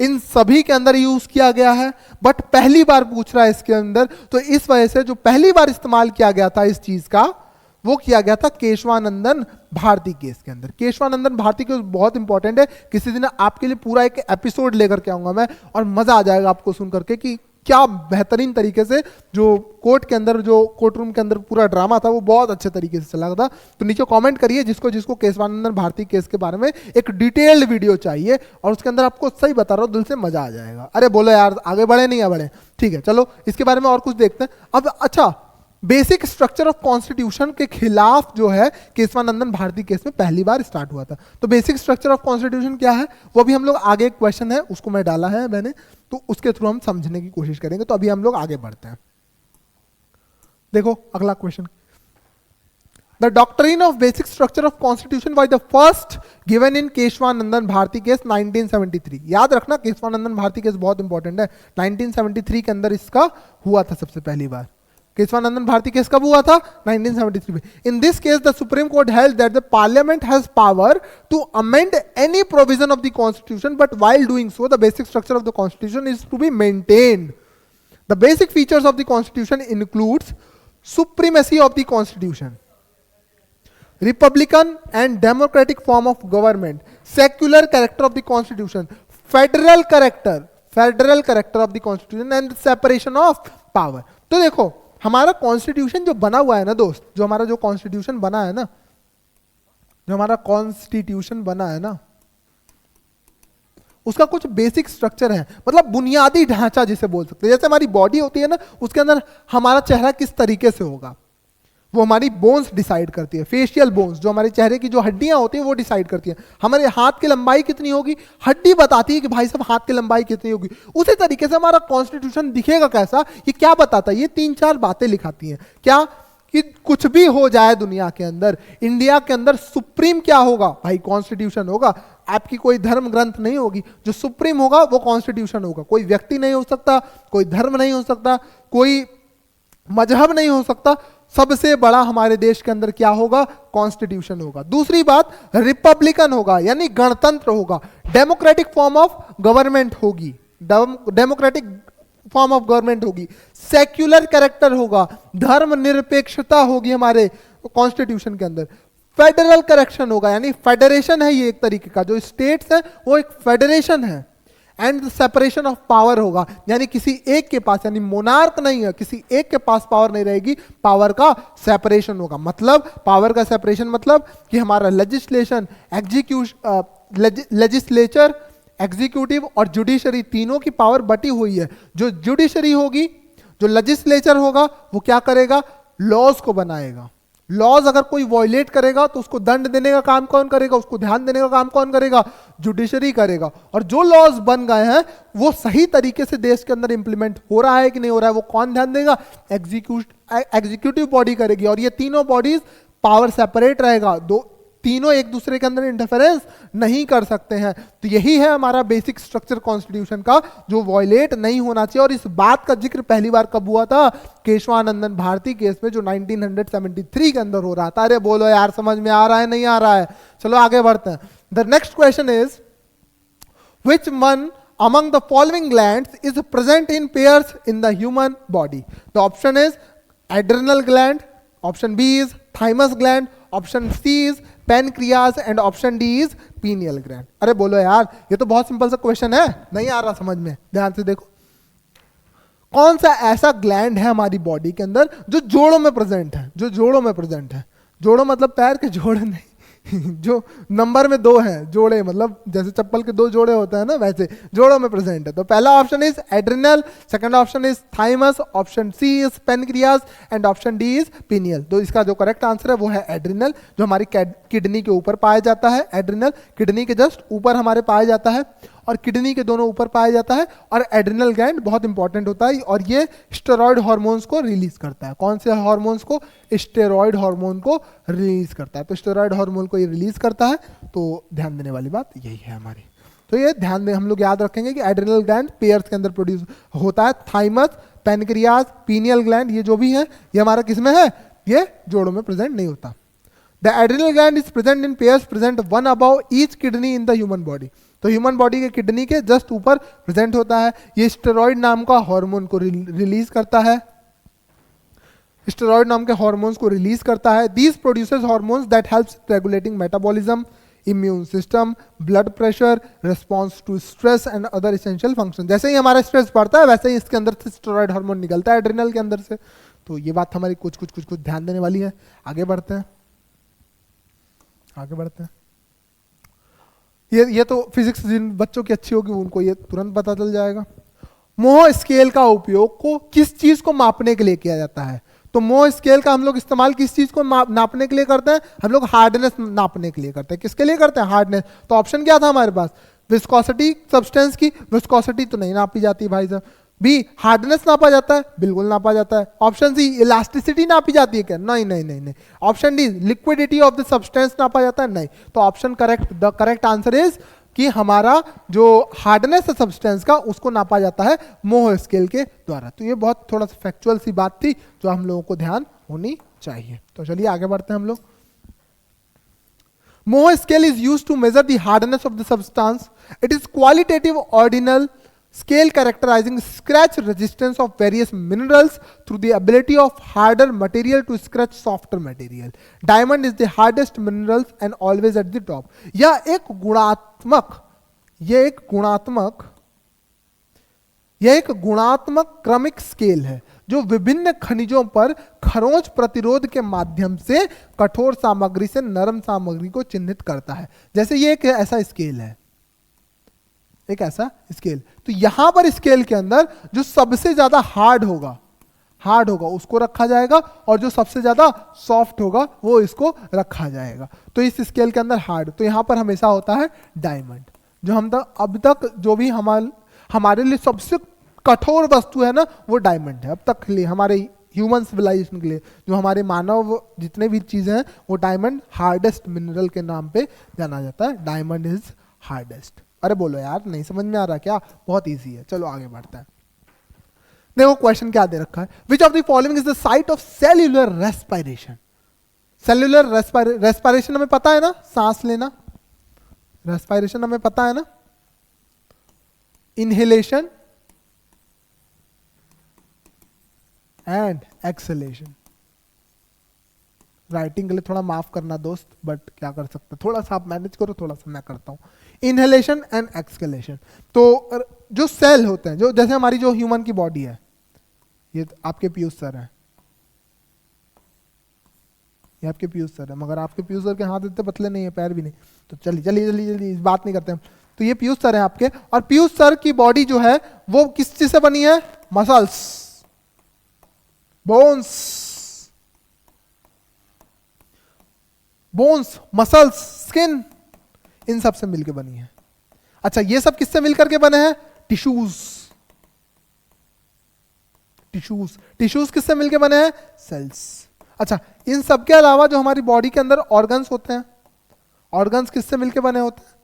इन सभी के अंदर यूज किया गया है, बट पहली बार पूछ रहा है इसके अंदर, तो इस वजह से जो पहली बार इस्तेमाल किया गया था इस चीज का, वो किया गया था केशवानंदन भारती केस के अंदर। केशवानंदन भारती केस बहुत इंपॉर्टेंट है, किसी दिन आपके लिए पूरा एक एपिसोड लेकर के आऊंगा मैं, और मजा आ जाएगा आपको सुन करके कि क्या बेहतरीन तरीके से जो कोर्ट के अंदर, जो कोर्ट रूम के अंदर पूरा ड्रामा था, वो बहुत अच्छे तरीके से चला था। तो नीचे कमेंट करिए जिसको जिसको केशवानंदन भारती केस के बारे में एक डिटेल्ड वीडियो चाहिए, और उसके अंदर आपको सही बता रहा हूं, दिल से मजा आ जाएगा। अरे बोलो यार, आगे बढ़े नहीं आ बढ़े, ठीक है। चलो इसके बारे में और कुछ देखते हैं अब। अच्छा, बेसिक स्ट्रक्चर ऑफ कॉन्स्टिट्यूशन के खिलाफ जो है केशवानंदन भारती केस में पहली बार स्टार्ट हुआ था। तो बेसिक स्ट्रक्चर ऑफ कॉन्स्टिट्यूशन क्या है, वो भी हम लोग आगे एक क्वेश्चन है उसको मैं डाला है मैंने, तो उसके थ्रू हम समझने की कोशिश करेंगे। तो अभी हम लोग आगे बढ़ते हैं। देखो अगला question, the doctrine of basic structure of constitution was the first given in Kesavananda Bharati case 1973। याद रखना केशवानंदन भारती केस बहुत इंपॉर्टेंट है, 1973 के अंदर इसका हुआ था सबसे पहली बार। केशवानंदन भारती केस कब हुआ था, 1973 में। In this case the Supreme Court held that the parliament has power to amend any provision of the constitution, but while doing so the basic structure of the constitution is to be maintained. The basic features of the constitution includes supremacy of the constitution, republican and democratic form of government, secular character of the constitution, federal character of the constitution and separation of power. तो देखो हमारा constitution जो बना हुआ है ना दोस्त, जो हमारा जो कॉन्स्टिट्यूशन बना है ना, जो हमारा कॉन्स्टिट्यूशन बना है ना, उसका कुछ बेसिक स्ट्रक्चर है, मतलब बुनियादी ढांचा जिसे बोल सकते हैं। जैसे हमारी बॉडी होती है ना, उसके अंदर हमारा चेहरा किस तरीके से होगा वो हमारी बोन्स डिसाइड करती है। फेशियल बोन्स, जो हमारे चेहरे की जो हड्डियां होती हैं वो डिसाइड करती हैं। हमारे हाथ की लंबाई कितनी होगी, हड्डी बताती है कि भाई साहब हाथ की लंबाई कितनी होगी। उसी तरीके से हमारा कॉन्स्टिट्यूशन दिखेगा कैसा, ये क्या बताता है, ये 3-4 बातें लिखाती हैं। क्या कि कुछ भी हो जाए दुनिया के अंदर, इंडिया के अंदर सुप्रीम क्या होगा भाई, कॉन्स्टिट्यूशन होगा। आपकी कोई धर्म ग्रंथ नहीं होगी, जो सुप्रीम होगा वो कॉन्स्टिट्यूशन होगा। कोई व्यक्ति नहीं हो सकता, कोई धर्म नहीं हो सकता, कोई मजहब नहीं हो सकता, सबसे बड़ा हमारे देश के अंदर क्या होगा, कॉन्स्टिट्यूशन होगा। दूसरी बात, रिपब्लिकन होगा यानी गणतंत्र होगा, डेमोक्रेटिक फॉर्म ऑफ गवर्नमेंट होगी, डेमोक्रेटिक फॉर्म ऑफ गवर्नमेंट होगी, सेक्युलर कैरेक्टर होगा, धर्मनिरपेक्षता होगी हमारे कॉन्स्टिट्यूशन के अंदर, फेडरल करेक्शन होगा यानी फेडरेशन है ये एक तरीके का, जो स्टेट्स है वो एक फेडरेशन है, and the separation of power होगा, यानी किसी एक के पास, यानी मोनार्क नहीं है, किसी एक के पास पावर नहीं रहेगी, पावर का सेपरेशन होगा। मतलब पावर का सेपरेशन मतलब कि हमारा लेजिस्लेचर, एग्जीक्यूटिव और जुडिशरी तीनों की पावर बटी हुई है। जो जुडिशरी होगी, जो लेजिस्लेचर होगा, वो क्या करेगा, लॉज को बनाएगा। लॉज अगर कोई वॉयलेट करेगा तो उसको दंड देने का काम कौन करेगा, उसको ध्यान देने का काम कौन करेगा, जुडिशरी करेगा। और जो लॉज बन गए हैं वो सही तरीके से देश के अंदर इंप्लीमेंट हो रहा है कि नहीं हो रहा है, वो कौन ध्यान देगा, एग्जीक्यूटिव बॉडी करेगी। और ये तीनों बॉडीज पावर सेपरेट रहेगा, दो तीनों एक दूसरे के अंदर इंटरफेरेंस नहीं कर सकते हैं। तो यही है हमारा बेसिक स्ट्रक्चर कॉन्स्टिट्यूशन का, जो वॉयलेट नहीं होना चाहिए। और इस बात का जिक्र पहली बार कब हुआ था, केशवानंदन भारती केस में, जो 1973 के अंदर हो रहा था। अरे बोलो यार, समझ में आ रहा है नहीं आ रहा है? चलो आगे बढ़ते हैं। The next question is, which one among the following glands is present in pairs in the human body? The option is adrenal gland, option B is thymus gland, option C is pancreas and option D is pineal gland. अरे बोलो यार, ये तो बहुत simple सा question है, नहीं आ रहा समझ में? ध्यान से देखो, कौन सा ऐसा ग्लैंड है हमारी बॉडी के अंदर जो जोड़ों में प्रेजेंट है, जो जोड़ों में प्रेजेंट है। जोड़ों मतलब पैर के जोड़े नहीं जो नंबर में दो हैं, जोड़े मतलब जैसे चप्पल के दो जोड़े होते हैं ना, वैसे जोड़ों में प्रेजेंट है। तो पहला option is adrenal, second option is thymus, option C is pancreas and option D is pineal. तो इसका जो करेक्ट आंसर है वो है एड्रिनल, जो हमारी किडनी के ऊपर पाया जाता है। एड्रिनल किडनी के जस्ट ऊपर हमारे पाया जाता है और किडनी के दोनों ऊपर पाया जाता है। और एड्रिनल ग्लैंड बहुत इंपॉर्टेंट होता है और ये स्टेरॉयड हार्मोन्स को रिलीज करता है। कौन से हार्मोन्स को? स्टेरॉयड हार्मोन को रिलीज करता है। तो स्टेरॉयड हार्मोन को ये रिलीज करता है। तो ध्यान देने वाली बात यही है हमारी। तो ये ध्यान में हम लोग याद रखेंगे कि एड्रिनल ग्लैंड पेयर्स के अंदर प्रोड्यूस होता है। थाइमस, पेनक्रियास, पीनियल ग्लैंड ये जो भी है ये हमारा किसमें है? ये जोड़ों में प्रेजेंट नहीं होता। The adrenal gland is present in pairs present one above each kidney in the human body. तो ह्यूमन बॉडी के किडनी के जस्ट ऊपर प्रेजेंट होता है। ये स्टेरॉइड नाम का हार्मोन को रिलीज करता है, स्टेरॉइड नाम के हार्मोन्स को रिलीज करता है। These produces hormones that helps regulating metabolism, immune system, blood pressure, response to stress and other essential function. जैसे ही हमारा स्ट्रेस बढ़ता है वैसे ही इसके अंदर से स्टेरॉइड हार्मोन निकलता है एड्रिनल के अंदर से। तो ये बात हमारी कुछ ध्यान देने वाली है। आगे बढ़ते हैं। ये तो फिजिक्स जिन बच्चों की अच्छी होगी उनको ये तुरंत पता चल जाएगा। मोह स्केल का उपयोग को किस चीज को मापने के लिए किया जाता है? तो मोह स्केल का हम लोग इस्तेमाल किस चीज को नापने के लिए करते हैं? हम लोग हार्डनेस नापने के लिए करते हैं। किसके लिए करते हैं? हार्डनेस। तो ऑप्शन क्या था हमारे पास? विस्कोसिटी सब्सटेंस की। विस्कोसिटी तो नहीं नापी जाती भाई साहब। बी, हार्डनेस नापा जाता है, बिल्कुल नापा जाता है। ऑप्शन सी, इलास्टिसिटी नापी जाती है क्या? नहीं। Option D, liquidity of the substance नापा जाता है, नहीं। तो option correct, the correct answer is कि हमारा जो हार्डनेस है सब्सटेंस का उसको नापा जाता है मोह स्केल के द्वारा। तो ये बहुत थोड़ा सा फैक्चुअल सी बात थी जो हम लोगों को ध्यान होनी चाहिए। तो चलिए आगे बढ़ते हैं हम लोग। Mohs scale is used to measure the hardness of the substance. It is qualitative ordinal scale characterizing scratch resistance of various minerals through the ability of harder material to scratch softer material. Diamond is the hardest minerals and always at the top. यह एक गुणात्मक क्रमिक scale है जो विभिन्न खनिजों पर खरोंच प्रतिरोध के माध्यम से कठोर सामग्री से नरम सामग्री को चिन्हित करता है। जैसे ये एक ऐसा स्केल है, एक ऐसा स्केल। तो यहां पर स्केल के अंदर जो सबसे ज्यादा हार्ड होगा उसको रखा जाएगा और जो सबसे ज्यादा सॉफ्ट होगा वो इसको रखा जाएगा। तो इस स्केल के अंदर हार्ड, तो यहां पर हमेशा होता है डायमंड। जो हम अब तक जो भी हमारे लिए सबसे कठोर वस्तु है ना वो डायमंड है। अब तक के लिए हमारे ह्यूमन सिविलाइजेशन के लिए जो हमारे मानव जितने भी चीजें हैं वो डायमंड हार्डेस्ट मिनरल के नाम पे जाना जाता है। Diamond is hardest. अरे बोलो यार, नहीं समझ में आ रहा क्या? बहुत इजी है। चलो आगे बढ़ता है। देखो क्वेश्चन क्या दे रखा है। विच of the following is the site of cellular respiration? Cellular respiration हमें पता है ना, सांस लेना। रेस्पिरेशन हमें पता है ना, इनहेलेशन एंड एक्सहेलेशन। राइटिंग के लिए थोड़ा माफ करना दोस्त, बट क्या कर सकते, थोड़ा सा आप मैनेज करो, थोड़ा सा मैं करता हूँ। इनहेलेशन एंड एक्सहेलेशन, तो जो सेल होते हैं, जो जैसे हमारी जो ह्यूमन की बॉडी है, ये आपके पीयूष सर है, ये आपके पीयूष सर है, मगर आपके पीयूष सर के हाथ इतने पतले नहीं है, पैर भी नहीं, तो चलिए चलिए जल्दी जल्दी बात नहीं करते हम। तो ये पीयूष सर है आपके, और पीयूष सर की बॉडी जो है वो किस चीज से बनी है? Muscles, bones, bones, muscles, skin, इन सब से मिलकर बनी है। अच्छा, ये सब किससे मिलकर के बने हैं? टिश्यूज, टिश्यूज, टिश्यूज किससे मिलकर बने हैं? सेल्स। अच्छा, इन सब के अलावा जो हमारी बॉडी के अंदर ऑर्गन्स होते हैं, ऑर्गन्स किससे मिलकर बने होते हैं?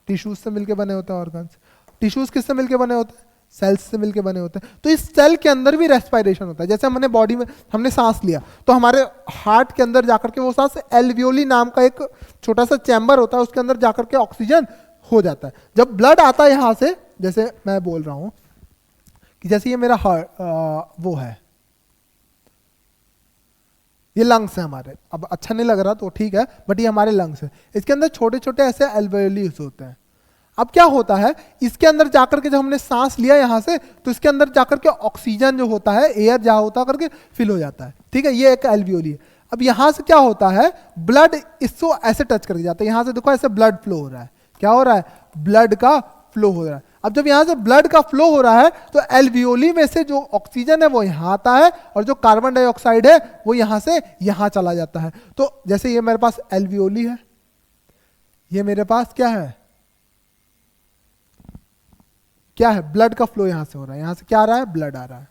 टिश्यूज से मिलकर बने होते हैं ऑर्गन्स। टिश्यूज किससे मिलकर बने होते हैं? सेल्स से मिलकर बने होते हैं। तो इस सेल के अंदर भी रेस्पिरेशन होता है। जैसे हमने बॉडी में हमने सांस लिया, तो हमारे हार्ट के अंदर जाकर के वो सांस एल्वियोली नाम का एक छोटा सा चैम्बर होता है, उसके अंदर जाकर के ऑक्सीजन हो जाता है। जब ब्लड आता है यहां से, जैसे मैं बोल रहा हूं कि जैसे ये मेरा हार्ट वो है, ये लंग्स है हमारे, अब अच्छा नहीं लग रहा तो ठीक है, बट ये हमारे लंग्स है। इसके अंदर छोटे छोटे ऐसे एल्वेओलीज होते हैं। अब क्या होता है, इसके अंदर जाकर के जब हमने सांस लिया यहां से, तो इसके अंदर जाकर के ऑक्सीजन जो होता है, एयर जहां होता करके फिल हो जाता है, ठीक है, ये एक एल्वियोली है। अब यहां से क्या होता है, ब्लड इसको ऐसे टच करके जाता है, यहां से देखो ऐसे ब्लड फ्लो हो रहा है, क्या हो रहा है? ब्लड का फ्लो हो रहा है। अब जब यहां से ब्लड का फ्लो हो रहा है, तो एल्वियोली में से जो ऑक्सीजन है वो यहां आता है, और जो कार्बन डाइऑक्साइड है वो यहां से यहां चला जाता है। तो जैसे ये मेरे पास एल्वियोली है, ये मेरे पास क्या है, क्या है? ब्लड का फ्लो यहां से हो रहा है, यहां से क्या आ रहा है? ब्लड आ रहा है।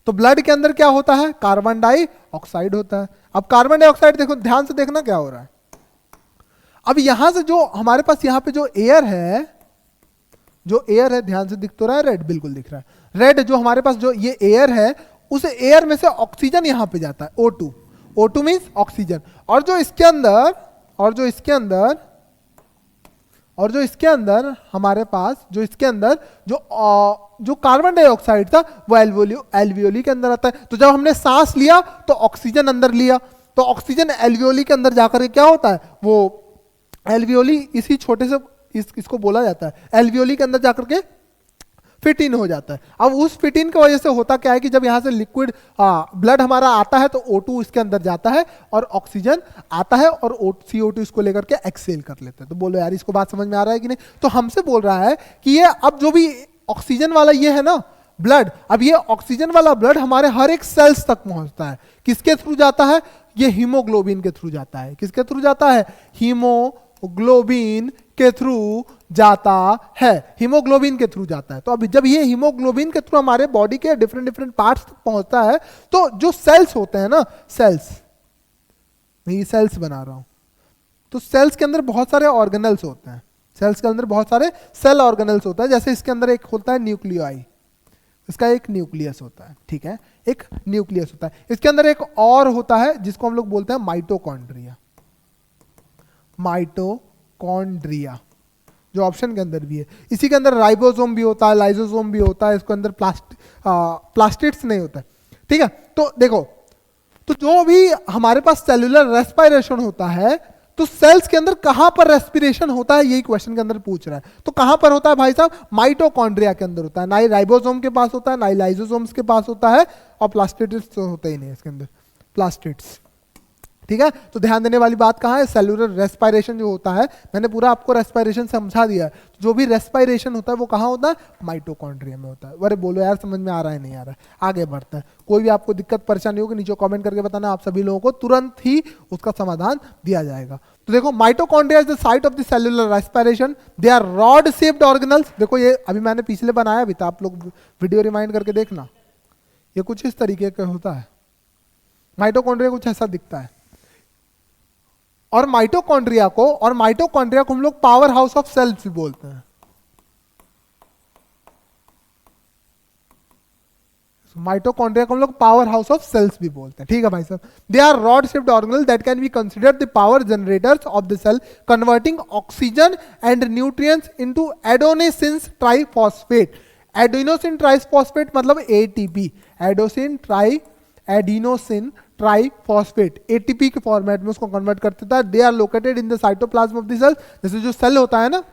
तो ब्लड के अंदर क्या होता है? कार्बन डाइऑक्साइड होता है। अब कार्बन डाइऑक्साइड देखो, ध्यान से देखना क्या हो रहा है। अब यहां से जो हमारे पास यहां पे जो एयर है, जो एयर है, ध्यान से दिख तो रहा है? रेड, बिल्कुल दिख रहा है। रेड जो हमारे पास जो ये एयर है, उस एयर में से ऑक्सीजन यहां पे जाता है, O2, O2 मींस ऑक्सीजन। और जो इसके अंदर, और जो इसके अंदर, और जो इसके अंदर हमारे पास, जो इसके अंदर जो कार्बन डाइऑक्साइड था वो एल्वियोली के अंदर आता है। तो जब हमने सांस लिया तो ऑक्सीजन अंदर लिया, तो ऑक्सीजन एल्वियोली के अंदर जाकर के क्या होता है, वो एल्वियोली इसी छोटे से इसको बोला जाता है, एल्वियोली के अंदर जाकर के फिट इन हो जाता है। अब उस फिट इन की वजह से होता क्या है कि जब यहां से लिक्विड ब्लड हमारा आता है, तो O2 इसके अंदर जाता है और ऑक्सीजन आता है, और CO2 इसको लेकर के एक्सेल कर लेते हैं। तो बोलो यार, इसको बात समझ में आ रहा है कि नहीं? तो हमसे बोल रहा है कि ये अब जो भी ऑक्सीजन वाला ये है ना ब्लड, अब ये ऑक्सीजन वाला ब्लड हमारे हर एक सेल्स तक पहुंचता है। किसके थ्रू जाता है? ये हीमोग्लोबिन के थ्रू जाता है। किसके थ्रू जाता है? हीमोग्लोबिन के थ्रू जाता है, हीमोग्लोबिन के थ्रू जाता है। तो अब जब ये हीमोग्लोबिन के थ्रू हमारे बॉडी के डिफरेंट डिफरेंट पार्ट्स तक पहुंचता है, तो जो सेल्स होते हैं ना, सेल्स, मैं ये सेल्स बना रहा हूं, तो सेल्स के अंदर बहुत सारे ऑर्गेनल्स होते हैं, सेल्स के अंदर बहुत सारे सेल ऑर्गेनल्स होता है। जैसे इसके अंदर एक होता है न्यूक्लियाई, इसका एक न्यूक्लियस होता है, ठीक है, एक न्यूक्लियस होता है। इसके अंदर एक और होता है जिसको हम लोग बोलते हैं माइटोकॉन्ड्रिया, माइटोकॉन्ड्रिया, जो ऑप्शन के अंदर भी है। इसी के अंदर राइबोसोम भी होता है, लाइसोसोम भी होता है, इसके अंदर प्लास्टिड्स नहीं होता है, ठीक है। तो देखो, तो जो भी हमारे पास सेलुलर रेस्पिरेशन होता है, तो सेल्स के अंदर कहां पर रेस्पिरेशन होता है, यही क्वेश्चन के अंदर पूछ रहा है। तो कहां पर होता है भाई साहब? माइटोकॉन्ड्रिया के अंदर होता है। ना ही राइबोसोम के पास होता है, ना ही लाइसोसोम्स के पास होता है, और प्लास्टिड्स तो होते ही नहीं इसके अंदर, प्लास्टिड्स, ठीक है। तो ध्यान देने वाली बात कहां है? सेलुलर रेस्पिरेशन जो होता है, मैंने पूरा आपको रेस्पिरेशन समझा दिया। जो भी रेस्पिरेशन होता है वो कहां होता है? माइटोकॉन्ड्रिया में होता है। अरे बोलो यार, समझ में आ रहा है नहीं आ रहा है? आगे बढ़ता है। कोई भी आपको दिक्कत परेशानी होगी नीचे कमेंट करके बताना, आप सभी लोगों को तुरंत ही उसका समाधान दिया जाएगा। तो देखो, mitochondria is the site of the cellular respiration, they are rod shaped organelles. देखो ये अभी मैंने पिछले बनाया भी था, आप लोग वीडियो रिमाइंड करके देखना। ये कुछ इस तरीके का होता है, माइटोकॉन्ड्रिया कुछ ऐसा दिखता है। और माइटोकॉन्ड्रिया को हम लोग पावर हाउस ऑफ सेल्स भी बोलते हैं। माइटोकॉन्ड्रिया को हम लोग पावर हाउस ऑफ सेल्स भी बोलते हैं, ठीक है भाई साहब। They are rod shaped organelle that can be considered the power generators of the cell, converting oxygen and nutrients into adenosine triphosphate. Adenosine triphosphate मतलब ATP, एडेनोसिन ट्राइफॉस्फेट एटीपी के format में उसको कन्वर्ट कर देता है। They are located in the cytoplasm of the cell. जैसे जो cell होता है ना,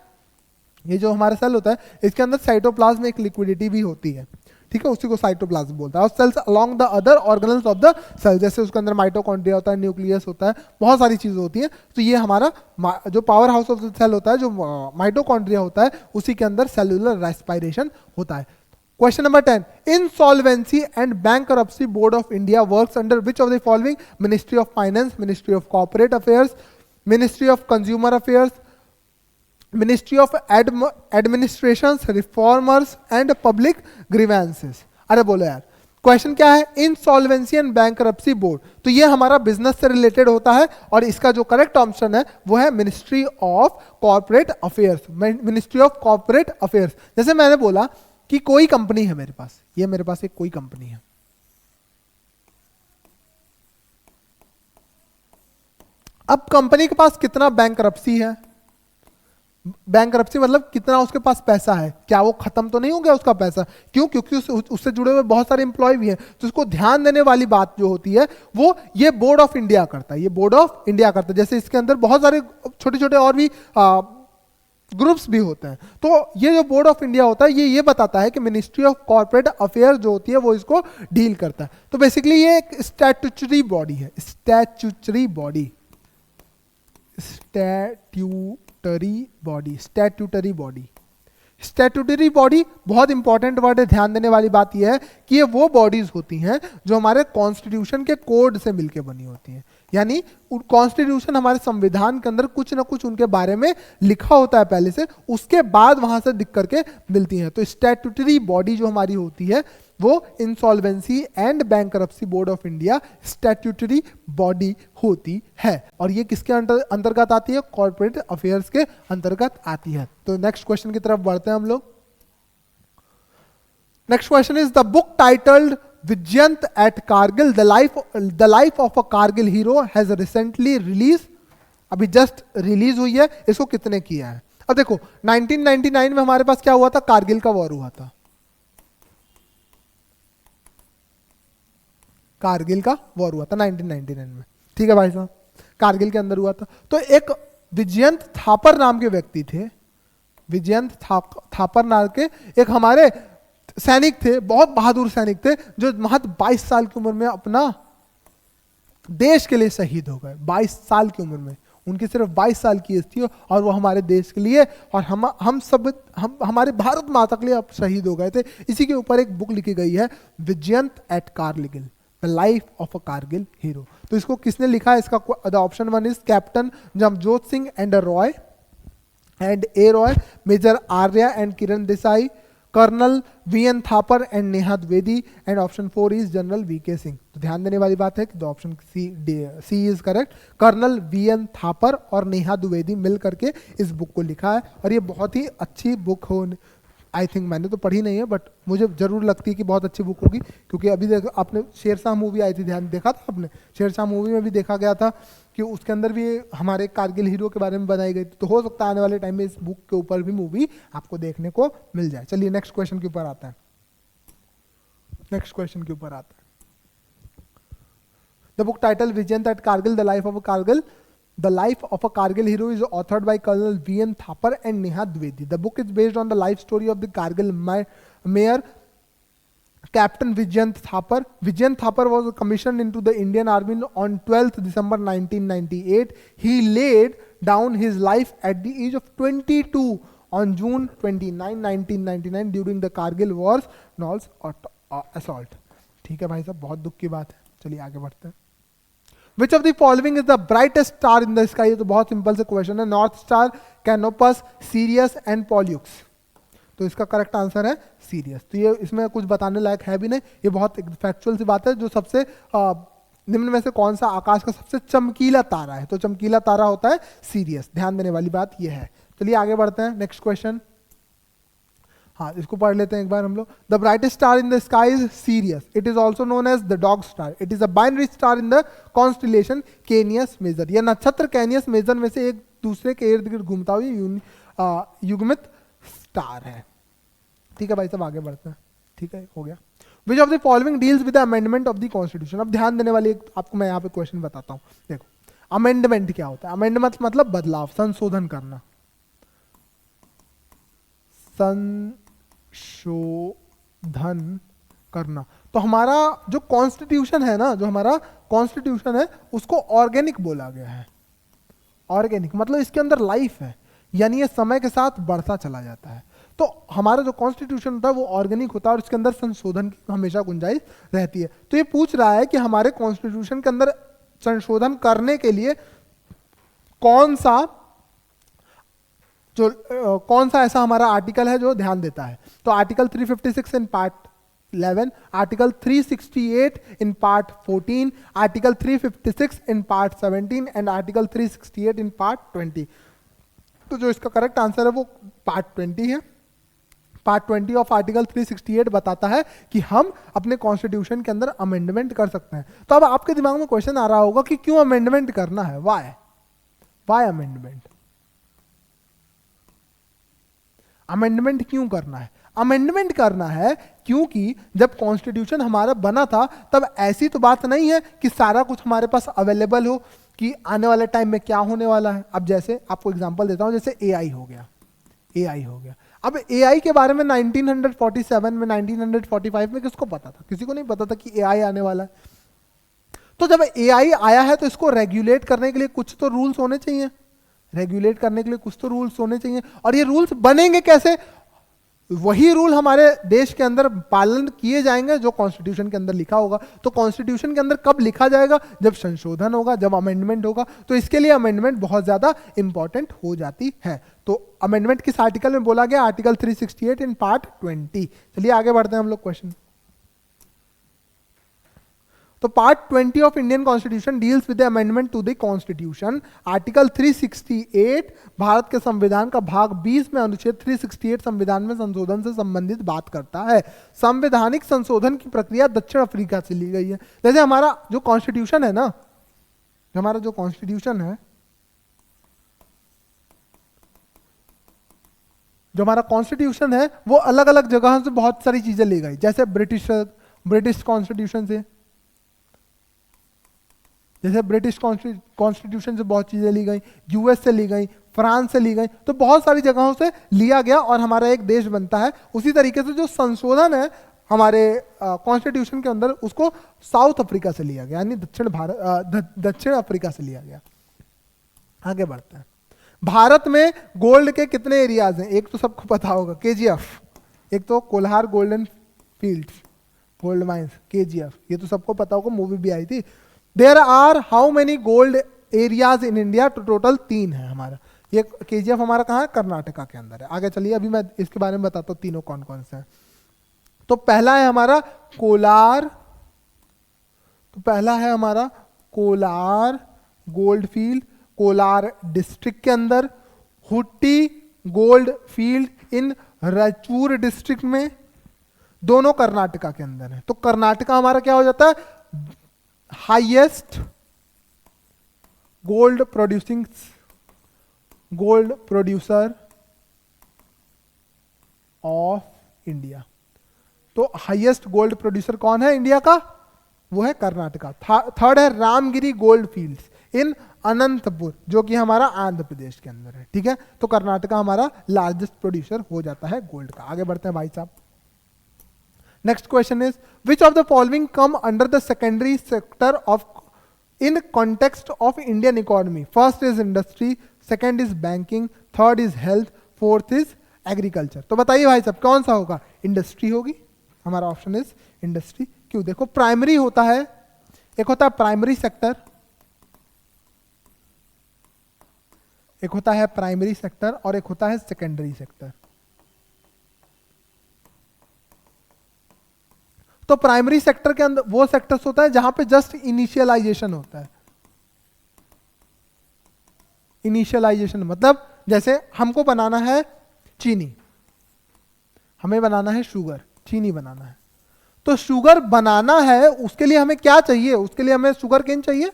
ये जो हमारा सेल होता है, इसके अंदर साइटोप्लाज्म में एक लिक्विडिटी भी होती है, ठीक है, उसी को साइटोप्लाज्म बोलता है। और cells along the other organelles of the cell, जैसे उसके अंदर माइटोकॉन्ड्रिया होता है, न्यूक्लियस होता है, बहुत सारी चीजें होती हैं। तो ये हमारा जो powerhouse of the cell होता है, जो माइटोकॉन्ड्रिया होता है, उसी के अंदर सेलुलर रेस्पिरेशन होता है। Question number 10. Insolvency and Bankruptcy Board of India works under which of the following? Ministry of Finance, Ministry of Corporate Affairs, Ministry of Consumer Affairs, Ministry of Administrations, Reformers and Public Grievances. अरे बोलो यार, question क्या है? Insolvency and bankruptcy board. तो ये हमारा business से related होता है और इसका जो करेक्ट ऑप्शन है वो है ministry of corporate affairs. Ministry of corporate affairs. जैसे मैंने बोला कि कोई कंपनी है मेरे पास, ये मेरे पास एक कोई कंपनी है, अब कंपनी के पास कितना बैंकरप्सी है, बैंकरप्सी मतलब कितना उसके पास पैसा है, क्या वो खत्म तो नहीं हो गया उसका पैसा? क्यों? क्योंकि उससे जुड़े हुए बहुत सारे एम्प्लॉय भी हैं। तो उसको ध्यान देने वाली बात जो होती है वो ये बोर्ड ऑफ इंडिया करता है, ये बोर्ड ऑफ इंडिया करता है। जैसे इसके अंदर बहुत सारे छोटे छोटे और भी ग्रुप्स भी होते हैं। तो ये जो बोर्ड ऑफ इंडिया होता है ये बताता है कि मिनिस्ट्री ऑफ कॉर्पोरेट अफेयर्स जो होती है वो इसको डील करता है। तो बेसिकली ये एक स्टैट्यूटरी बॉडी है, statutory body, statutory body, statutory body. Statutory body बहुत इंपॉर्टेंट वर्ड है, ध्यान देने वाली बात यह है कि ये वो बॉडीज होती हैं जो हमारे कॉन्स्टिट्यूशन के कोड से मिलकर बनी होती हैं। यानी कॉन्स्टिट्यूशन हमारे संविधान के अंदर कुछ ना कुछ उनके बारे में लिखा होता है पहले से, उसके बाद वहां से दिख करके मिलती हैं। तो स्टैट्यूटरी बॉडी जो हमारी होती है वो insolvency and bankruptcy board of India statutory body होती है। और ये किसके अंतर्गत आती है? कॉर्पोरेट अफेयर्स के अंतर्गत आती है। तो नेक्स्ट क्वेश्चन की तरफ बढ़ते हैं हम लोग। Next question is the book titled Vijayant at Kargil the life of a Kargil hero has recently release. अभी जस्ट रिलीज हुई है, इसको कितने किया है? अब देखो 1999 में हमारे पास क्या हुआ था? कारगिल का वॉर हुआ था, कारगिल का वॉर हुआ था 1999 में, ठीक है भाई साहब, कारगिल के अंदर हुआ था। तो एक विजयंत थापर नाम के व्यक्ति थे, विजयंत थापर नाम के एक हमारे सैनिक थे, बहुत बहादुर सैनिक थे, जो महज 22 साल की उम्र में अपना देश के लिए शहीद हो गए। 22 साल की उम्र में, उनकी सिर्फ 22 साल की एज थी और वो हमारे देश के लिए और हम सब हमारे भारत माता के लिए अब शहीद हो गए थे। इसी के ऊपर एक बुक लिखी गई है, Vijyant at Kargil the life of a Kargil hero. तो इसको किसने लिखा है? इसका the option 1 is captain Jamjot Singh and Roy and A Roy, major Arya and Kiran Desai, colonel V N Thapar and Neha Dwivedi, and option 4 is general V K Singh. तो ध्यान देने वाली बात है कि option C is correct. Colonel V N Thapar और नेहा द्विवेदी मिल करके इस बुक को लिखा है और ये बहुत ही अच्छी बुक हो। आई थिंक मैंने तो पढ़ी नहीं है बट मुझे जरूर लगती है कि बहुत अच्छी बुक होगी, क्योंकि अभी देखो आपने शेरशाह मूवी आई थी, ध्यान देखा था आपने? शेरशाह मूवी में भी देखा गया था कि उसके अंदर भी हमारे कारगिल हीरो के बारे में बनाई गई थी। तो हो सकता है आने वाले टाइम में इस बुक के ऊपर भी मूवी आपको देखने को मिल जाए। चलिए नेक्स्ट क्वेश्चन के ऊपर आता है, नेक्स्ट क्वेश्चन के ऊपर आता है। The book title Vijayant at Kargil the life of Kargil The Life of a Kargil Hero is authored by Colonel V.N. Thapar and Neha Dwivedi. The book is based on the life story of the Kargil mayor, Captain Vijayant Thapar. Vijayant Thapar was commissioned into the Indian Army on 12th December 1998. He laid down his life at the age of 22 on June 29, 1999 during the Kargil Wars Knowles assault. ठीक है भाई साहब, बहुत दुख की बात है। चलिए आगे बढ़ते हैं। Which of the following is the brightest star in the sky? ये तो बहुत सिंपल से क्वेश्चन है। North Star, Canopus, Sirius and Pollux. तो इसका करेक्ट आंसर है सीरियस। तो ये इसमें कुछ बताने लायक है भी नहीं, ये बहुत फैक्चुअल सी बात है। जो सबसे निम्न में से कौन सा आकाश का सबसे चमकीला तारा है? तो चमकीला तारा होता है सीरियस। ध्यान देने वाली बात ये है। चलिए आगे बढ़ते हैं। नेक्स्ट क्वेश्चन, हाँ इसको पढ़ लेते हैं एक बार हम लोग। The brightest star in the sky is Sirius. It is also known as the Dog Star. It is a binary star in the constellation Canis Major. यह नक्षत्र कैनियस मेजर में से एक दूसरे के इर्द गिर्द घूमता हुआ युग्मित स्टार है। ठीक है भाई साहब, आगे बढ़ते हैं। ठीक है, हो गया। विच of the following deals with the amendment of the constitution. अब ध्यान देने वाली आपको मैं यहाँ पे क्वेश्चन बताता हूँ। देखो अमेंडमेंट क्या होता है? अमेंडमेंट मतलब बदलाव, संशोधन करना, संशोधन करना। तो हमारा जो कॉन्स्टिट्यूशन है ना, जो हमारा कॉन्स्टिट्यूशन है उसको ऑर्गेनिक बोला गया है। ऑर्गेनिक मतलब इसके अंदर लाइफ है, यानी ये समय के साथ बढ़ता चला जाता है। तो हमारा जो कॉन्स्टिट्यूशन होता है वो ऑर्गेनिक होता है और इसके अंदर संशोधन की हमेशा गुंजाइश रहती है। तो ये पूछ रहा है कि हमारे कॉन्स्टिट्यूशन के अंदर संशोधन करने के लिए कौन सा ऐसा हमारा आर्टिकल है जो ध्यान देता है। तो article 356 in part 11, article 368 in part 14, article 356 in part 17 and article 368 in part 20। तो जो इसका करेक्ट आंसर है वो पार्ट 20 है। पार्ट 20 ऑफ आर्टिकल 368 बताता है कि हम अपने कॉन्स्टिट्यूशन के अंदर अमेंडमेंट कर सकते हैं। तो अब आपके दिमाग में क्वेश्चन आ रहा होगा कि क्यों अमेंडमेंट करना है, वाई अमेंडमेंट, अमेंडमेंट क्यों करना है? अमेंडमेंट करना है क्योंकि जब कॉन्स्टिट्यूशन हमारा बना था तब ऐसी तो बात नहीं है कि सारा कुछ हमारे पास अवेलेबल हो कि आने वाले टाइम में क्या होने वाला है। अब जैसे आपको एग्जांपल देता हूं, जैसे एआई हो गया। अब एआई के बारे में 1947 में 1945 में किसको पता था? किसी को नहीं पता था कि एआई आने वाला है। तो जब एआई आया है तो इसको रेगुलेट करने के लिए कुछ तो रूल्स होने चाहिए, और ये रूल्स बनेंगे कैसे? वही रूल हमारे देश के अंदर पालन किए जाएंगे जो कॉन्स्टिट्यूशन के अंदर लिखा होगा। तो कॉन्स्टिट्यूशन के अंदर कब लिखा जाएगा? जब संशोधन होगा, जब अमेंडमेंट होगा। तो इसके लिए अमेंडमेंट बहुत ज्यादा इंपॉर्टेंट हो जाती है। तो अमेंडमेंट किस आर्टिकल में बोला गया? Article 368 in part 20। चलिए आगे बढ़ते हैं हम लोग क्वेश्चन। तो part 20 of Indian constitution deals with the amendment to the constitution. Article 368 Bharat के संविधान का भाग 20 में अनुच्छेद 368 संविधान में संशोधन से संबंधित बात करता है। संवैधानिक संशोधन की प्रक्रिया दक्षिण अफ्रीका से ली गई है। जैसे हमारा जो कॉन्स्टिट्यूशन है ना, जो हमारा कॉन्स्टिट्यूशन है वो अलग अलग जगहों से बहुत सारी चीजें ली गई। जैसे ब्रिटिश कॉन्स्टिट्यूशन से, ब्रिटिश कॉन्स्टिट्यूशन से बहुत चीजें ली गई, यूएस से ली गई, फ्रांस से ली गई। तो बहुत सारी जगहों से लिया गया और हमारा एक देश बनता है। उसी तरीके से जो संशोधन है हमारे कॉन्स्टिट्यूशन के अंदर, उसको साउथ अफ्रीका से लिया गया, यानी दक्षिण अफ्रीका से लिया गया। आगे बढ़ते हैं। भारत में गोल्ड के कितने एरियाज हैं? एक तो सबको पता होगा केजीएफ, एक तो Kolar golden fields, gold mines, KGF, ये तो सबको पता होगा, मूवी भी आई थी। There are how many gold areas in India? तो टोटल 3 है हमारा। ये केजीएफ हमारा कहाँ है? कर्नाटका के अंदर है। आगे चलिए, अभी मैं इसके बारे में बताता हूँ तीनों कौन कौन से हैं। तो पहला है हमारा Kolar gold field, Kolar district के अंदर। हुट्टी गोल्ड फील्ड इन रायचूर डिस्ट्रिक्ट में, दोनों कर्नाटका के अंदर है। तो कर्नाटका हमारा क्या हो जाता है? Highest gold producer of India. तो हाईएस्ट गोल्ड प्रोड्यूसर कौन है इंडिया का? वो है कर्नाटका। थर्ड है Ramgiri gold fields in Anantapur, जो कि हमारा आंध्र प्रदेश के अंदर है। ठीक है, तो कर्नाटका हमारा लार्जेस्ट प्रोड्यूसर हो जाता है गोल्ड का। आगे बढ़ते हैं भाई साहब। Next question is, which of the following come under the secondary sector of in context of Indian economy? First is industry, second is banking, third is health, fourth is agriculture. तो बताइए भाई साहब कौन सा होगा? इंडस्ट्री होगी, हमारा option is industry. क्यों? देखो प्राइमरी होता है, एक होता है प्राइमरी सेक्टर, और एक होता है सेकेंडरी सेक्टर। तो प्राइमरी सेक्टर के अंदर वो सेक्टर्स होता है जहां पे जस्ट इनिशियलाइजेशन होता है। इनिशियलाइजेशन मतलब जैसे हमको बनाना है चीनी, हमें बनाना है शुगर, चीनी बनाना है। तो शुगर बनाना है, उसके लिए हमें क्या चाहिए? उसके लिए हमें शुगर केन चाहिए,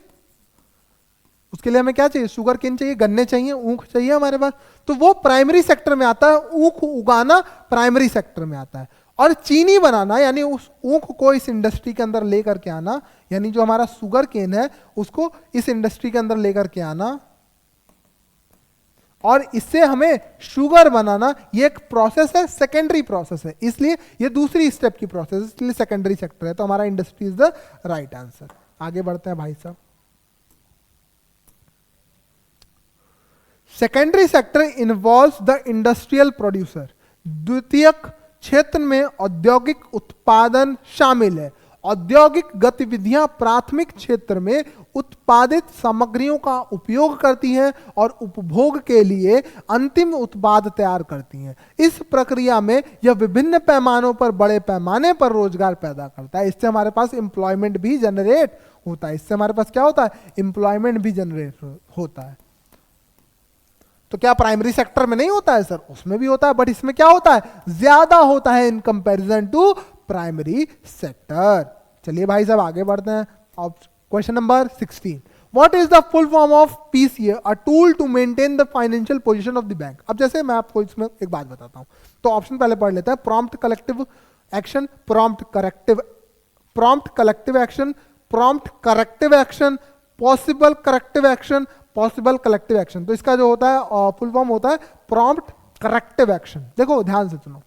शुगर केन चाहिए, गन्ने चाहिए, ऊख चाहिए हमारे पास। तो वो प्राइमरी सेक्टर में आता है, ऊख उगाना प्राइमरी सेक्टर में आता है। और चीनी बनाना यानी उस ऊख को इस इंडस्ट्री के अंदर लेकर के आना, यानी जो हमारा शुगर केन है उसको इस इंडस्ट्री के अंदर लेकर के आना और इससे हमें शुगर बनाना, ये एक प्रोसेस है, सेकेंडरी प्रोसेस है, इसलिए ये दूसरी स्टेप की प्रोसेस, इसलिए सेकेंडरी सेक्टर है। तो हमारा industry is the right answer. आगे बढ़ते हैं भाई साहब। Secondary sector involves the industrial producer. द्वितीयक क्षेत्र में औद्योगिक उत्पादन शामिल है। औद्योगिक गतिविधियां प्राथमिक क्षेत्र में उत्पादित सामग्रियों का उपयोग करती हैं और उपभोग के लिए अंतिम उत्पाद तैयार करती हैं। इस प्रक्रिया में यह विभिन्न पैमानों पर, बड़े पैमाने पर रोजगार पैदा करता है। इससे हमारे पास एम्प्लॉयमेंट भी जनरेट होता है। इससे हमारे पास क्या होता है? एम्प्लॉयमेंट भी जनरेट होता है। तो क्या प्राइमरी सेक्टर में नहीं होता है सर? उसमें भी होता है, बट इसमें क्या होता है? ज्यादा होता है in comparison to primary sector. चलिए भाई साहब आगे बढ़ते हैं। Question number 16, what is the full form of PCA? A tool to maintain the financial position of the bank. अब जैसे मैं आपको इसमें एक बात बताता हूं, तो ऑप्शन पहले पढ़ लेते हैं। Prompt collective action, prompt collective action, prompt corrective action, possible corrective action, possible collective action. तो इसका जो होता है फुल फॉर्म होता है प्रॉम्प्ट करेक्टिव एक्शन। देखो ध्यान से सुनो,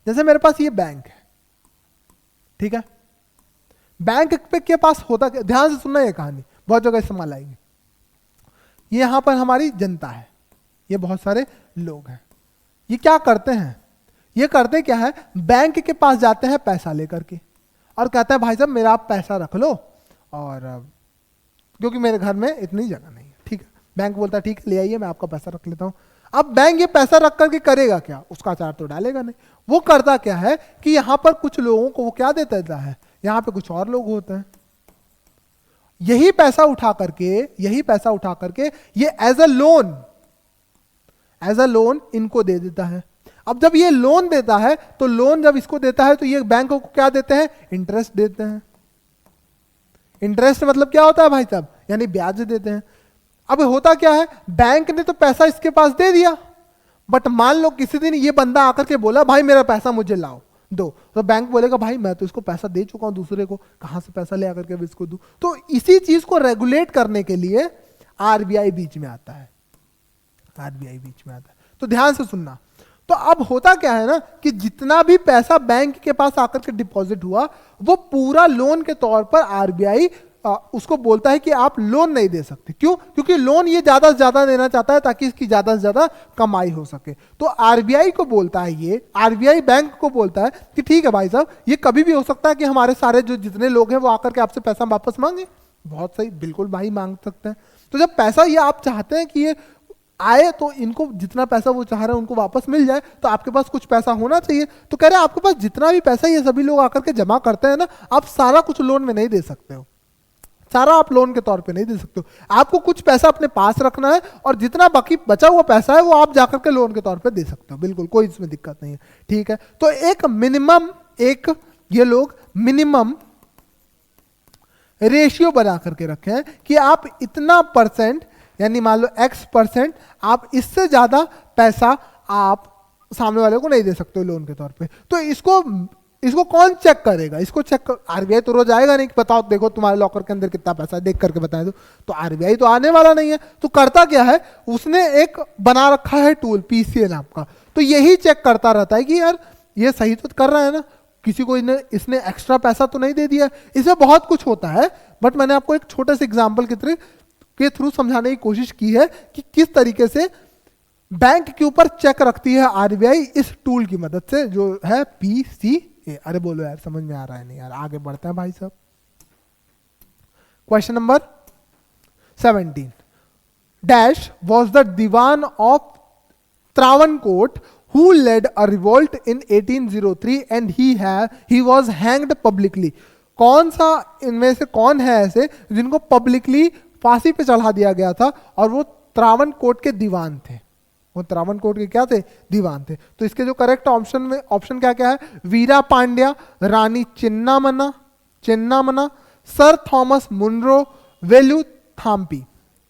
जैसे मेरे पास ये बैंक है, ठीक है, बैंक पे के पास होता क्या? ध्यान से सुनना, ये कहानी बहुत जगह इस्तेमाल आएगी। ये यहां पर हमारी जनता है, ये बहुत सारे लोग हैं। ये क्या करते हैं? ये करते क्या है? बैंक के पास जाते हैं पैसा लेकर के और कहते हैं भाई साहब मेरा आप पैसा रख लो, और क्योंकि मेरे घर में इतनी जगह नहीं है, ठीक है। बैंक बोलता है ठीक है ले आइए, मैं आपका पैसा रख लेता हूं। अब बैंक ये पैसा रख करके करेगा क्या? उसका चार्ज तो डालेगा नहीं। वो करता क्या है कि यहां पर कुछ लोगों को वो क्या देता है, यहां पे कुछ और लोग होते हैं, यही पैसा उठा करके ये एज अ लोन इनको दे देता है। अब जब ये लोन देता है तो लोन जब इसको देता है तो ये बैंक को क्या देते हैं? इंटरेस्ट देते हैं। इंटरेस्ट मतलब क्या होता है भाई साहब? यानी ब्याज देते हैं। अब होता क्या है, बैंक ने तो पैसा इसके पास दे दिया, बट मान लो किसी दिन ये बंदा आकर के बोला भाई मेरा पैसा मुझे लाओ दो, तो बैंक बोलेगा भाई मैं तो इसको पैसा दे चुका हूं दूसरे को, कहां से पैसा ले आकर के इसको दूं। तो इसी चीज को रेगुलेट करने के लिए आरबीआई बीच में आता है। तो ध्यान से सुनना। तो अब होता क्या है ना कि जितना भी पैसा बैंक के पास आकर के डिपॉजिट हुआ वो पूरा लोन के तौर पर आरबीआई उसको बोलता है कि आप लोन नहीं दे सकते। क्यों? क्योंकि लोन ये ज्यादा से ज्यादा देना चाहता है ताकि इसकी ज्यादा से ज्यादा कमाई हो सके। तो आरबीआई को बोलता है, ये आरबीआई बैंक को बोलता है कि ठीक है भाई साहब, ये कभी भी हो सकता है कि हमारे सारे जो जितने लोग हैं वो आकर के आपसे पैसा वापस मांगे। बहुत सही, बिल्कुल भाई मांग सकते हैं। तो जब पैसा ये आप चाहते हैं कि ये आए तो इनको जितना पैसा वो चाह रहे हैं उनको वापस मिल जाए, तो आपके पास कुछ पैसा होना चाहिए। तो कह रहे हैं आपके पास जितना भी पैसा ये सभी लोग आकर के जमा करते हैं ना, आप सारा कुछ लोन में नहीं दे सकते हो, सारा आप लोन के तौर पे नहीं दे सकते हो। आपको कुछ पैसा अपने पास रखना है और जितना बाकी बचा हुआ पैसा है वो आप जाकर के लोन के तौर पे दे सकते हो। बिल्कुल कोई इसमें दिक्कत नहीं है, ठीक है। तो ये लोग मिनिमम रेशियो बना करके रखे हैं कि आप इतना परसेंट, यानी मान लो X%, आप इससे ज्यादा पैसा आप सामने वाले को नहीं दे सकते हो लोन के तौर पे। तो इसको कौन चेक करेगा? इसको चेक आरबीआई तो रोज आएगा नहीं कि बताओ देखो तुम्हारे लॉकर के अंदर कितना पैसा है, देख करके बताए तो आरबीआई तो आने वाला नहीं है। तो करता क्या है, उसने एक बना रखा है टूल पीसीए नाम का। तो यही चेक करता रहता है कि यार ये सही तो कर रहा है ना, किसी को इसने एक्स्ट्रा पैसा तो नहीं दे दिया। इसमें बहुत कुछ होता है, बट मैंने आपको एक छोटे से एग्जाम्पल के थ्रू समझाने की कोशिश की है कि किस तरीके से बैंक के ऊपर चेक रखती है आरबीआई इस टूल की मदद से जो है पीसीए। अरे बोलो यार समझ में आ रहा है नहीं यार? आगे बढ़ते हैं भाई साहब। Question number 17, dash was the Diwan of Travancore who led a revolt in 1803 and he was hanged publicly। कौन सा इनमें से कौन है ऐसे जिनको पब्लिकली फांसी पे चढ़ा दिया गया था और वो त्रावणकोट के दीवान थे? वो त्रावणकोट के क्या थे? दीवान थे। तो इसके जो करेक्ट ऑप्शन क्या क्या है? वीरा पांड्या, रानी चिन्नामना, सर थॉमस मुनरो, वेलु थाम्पी।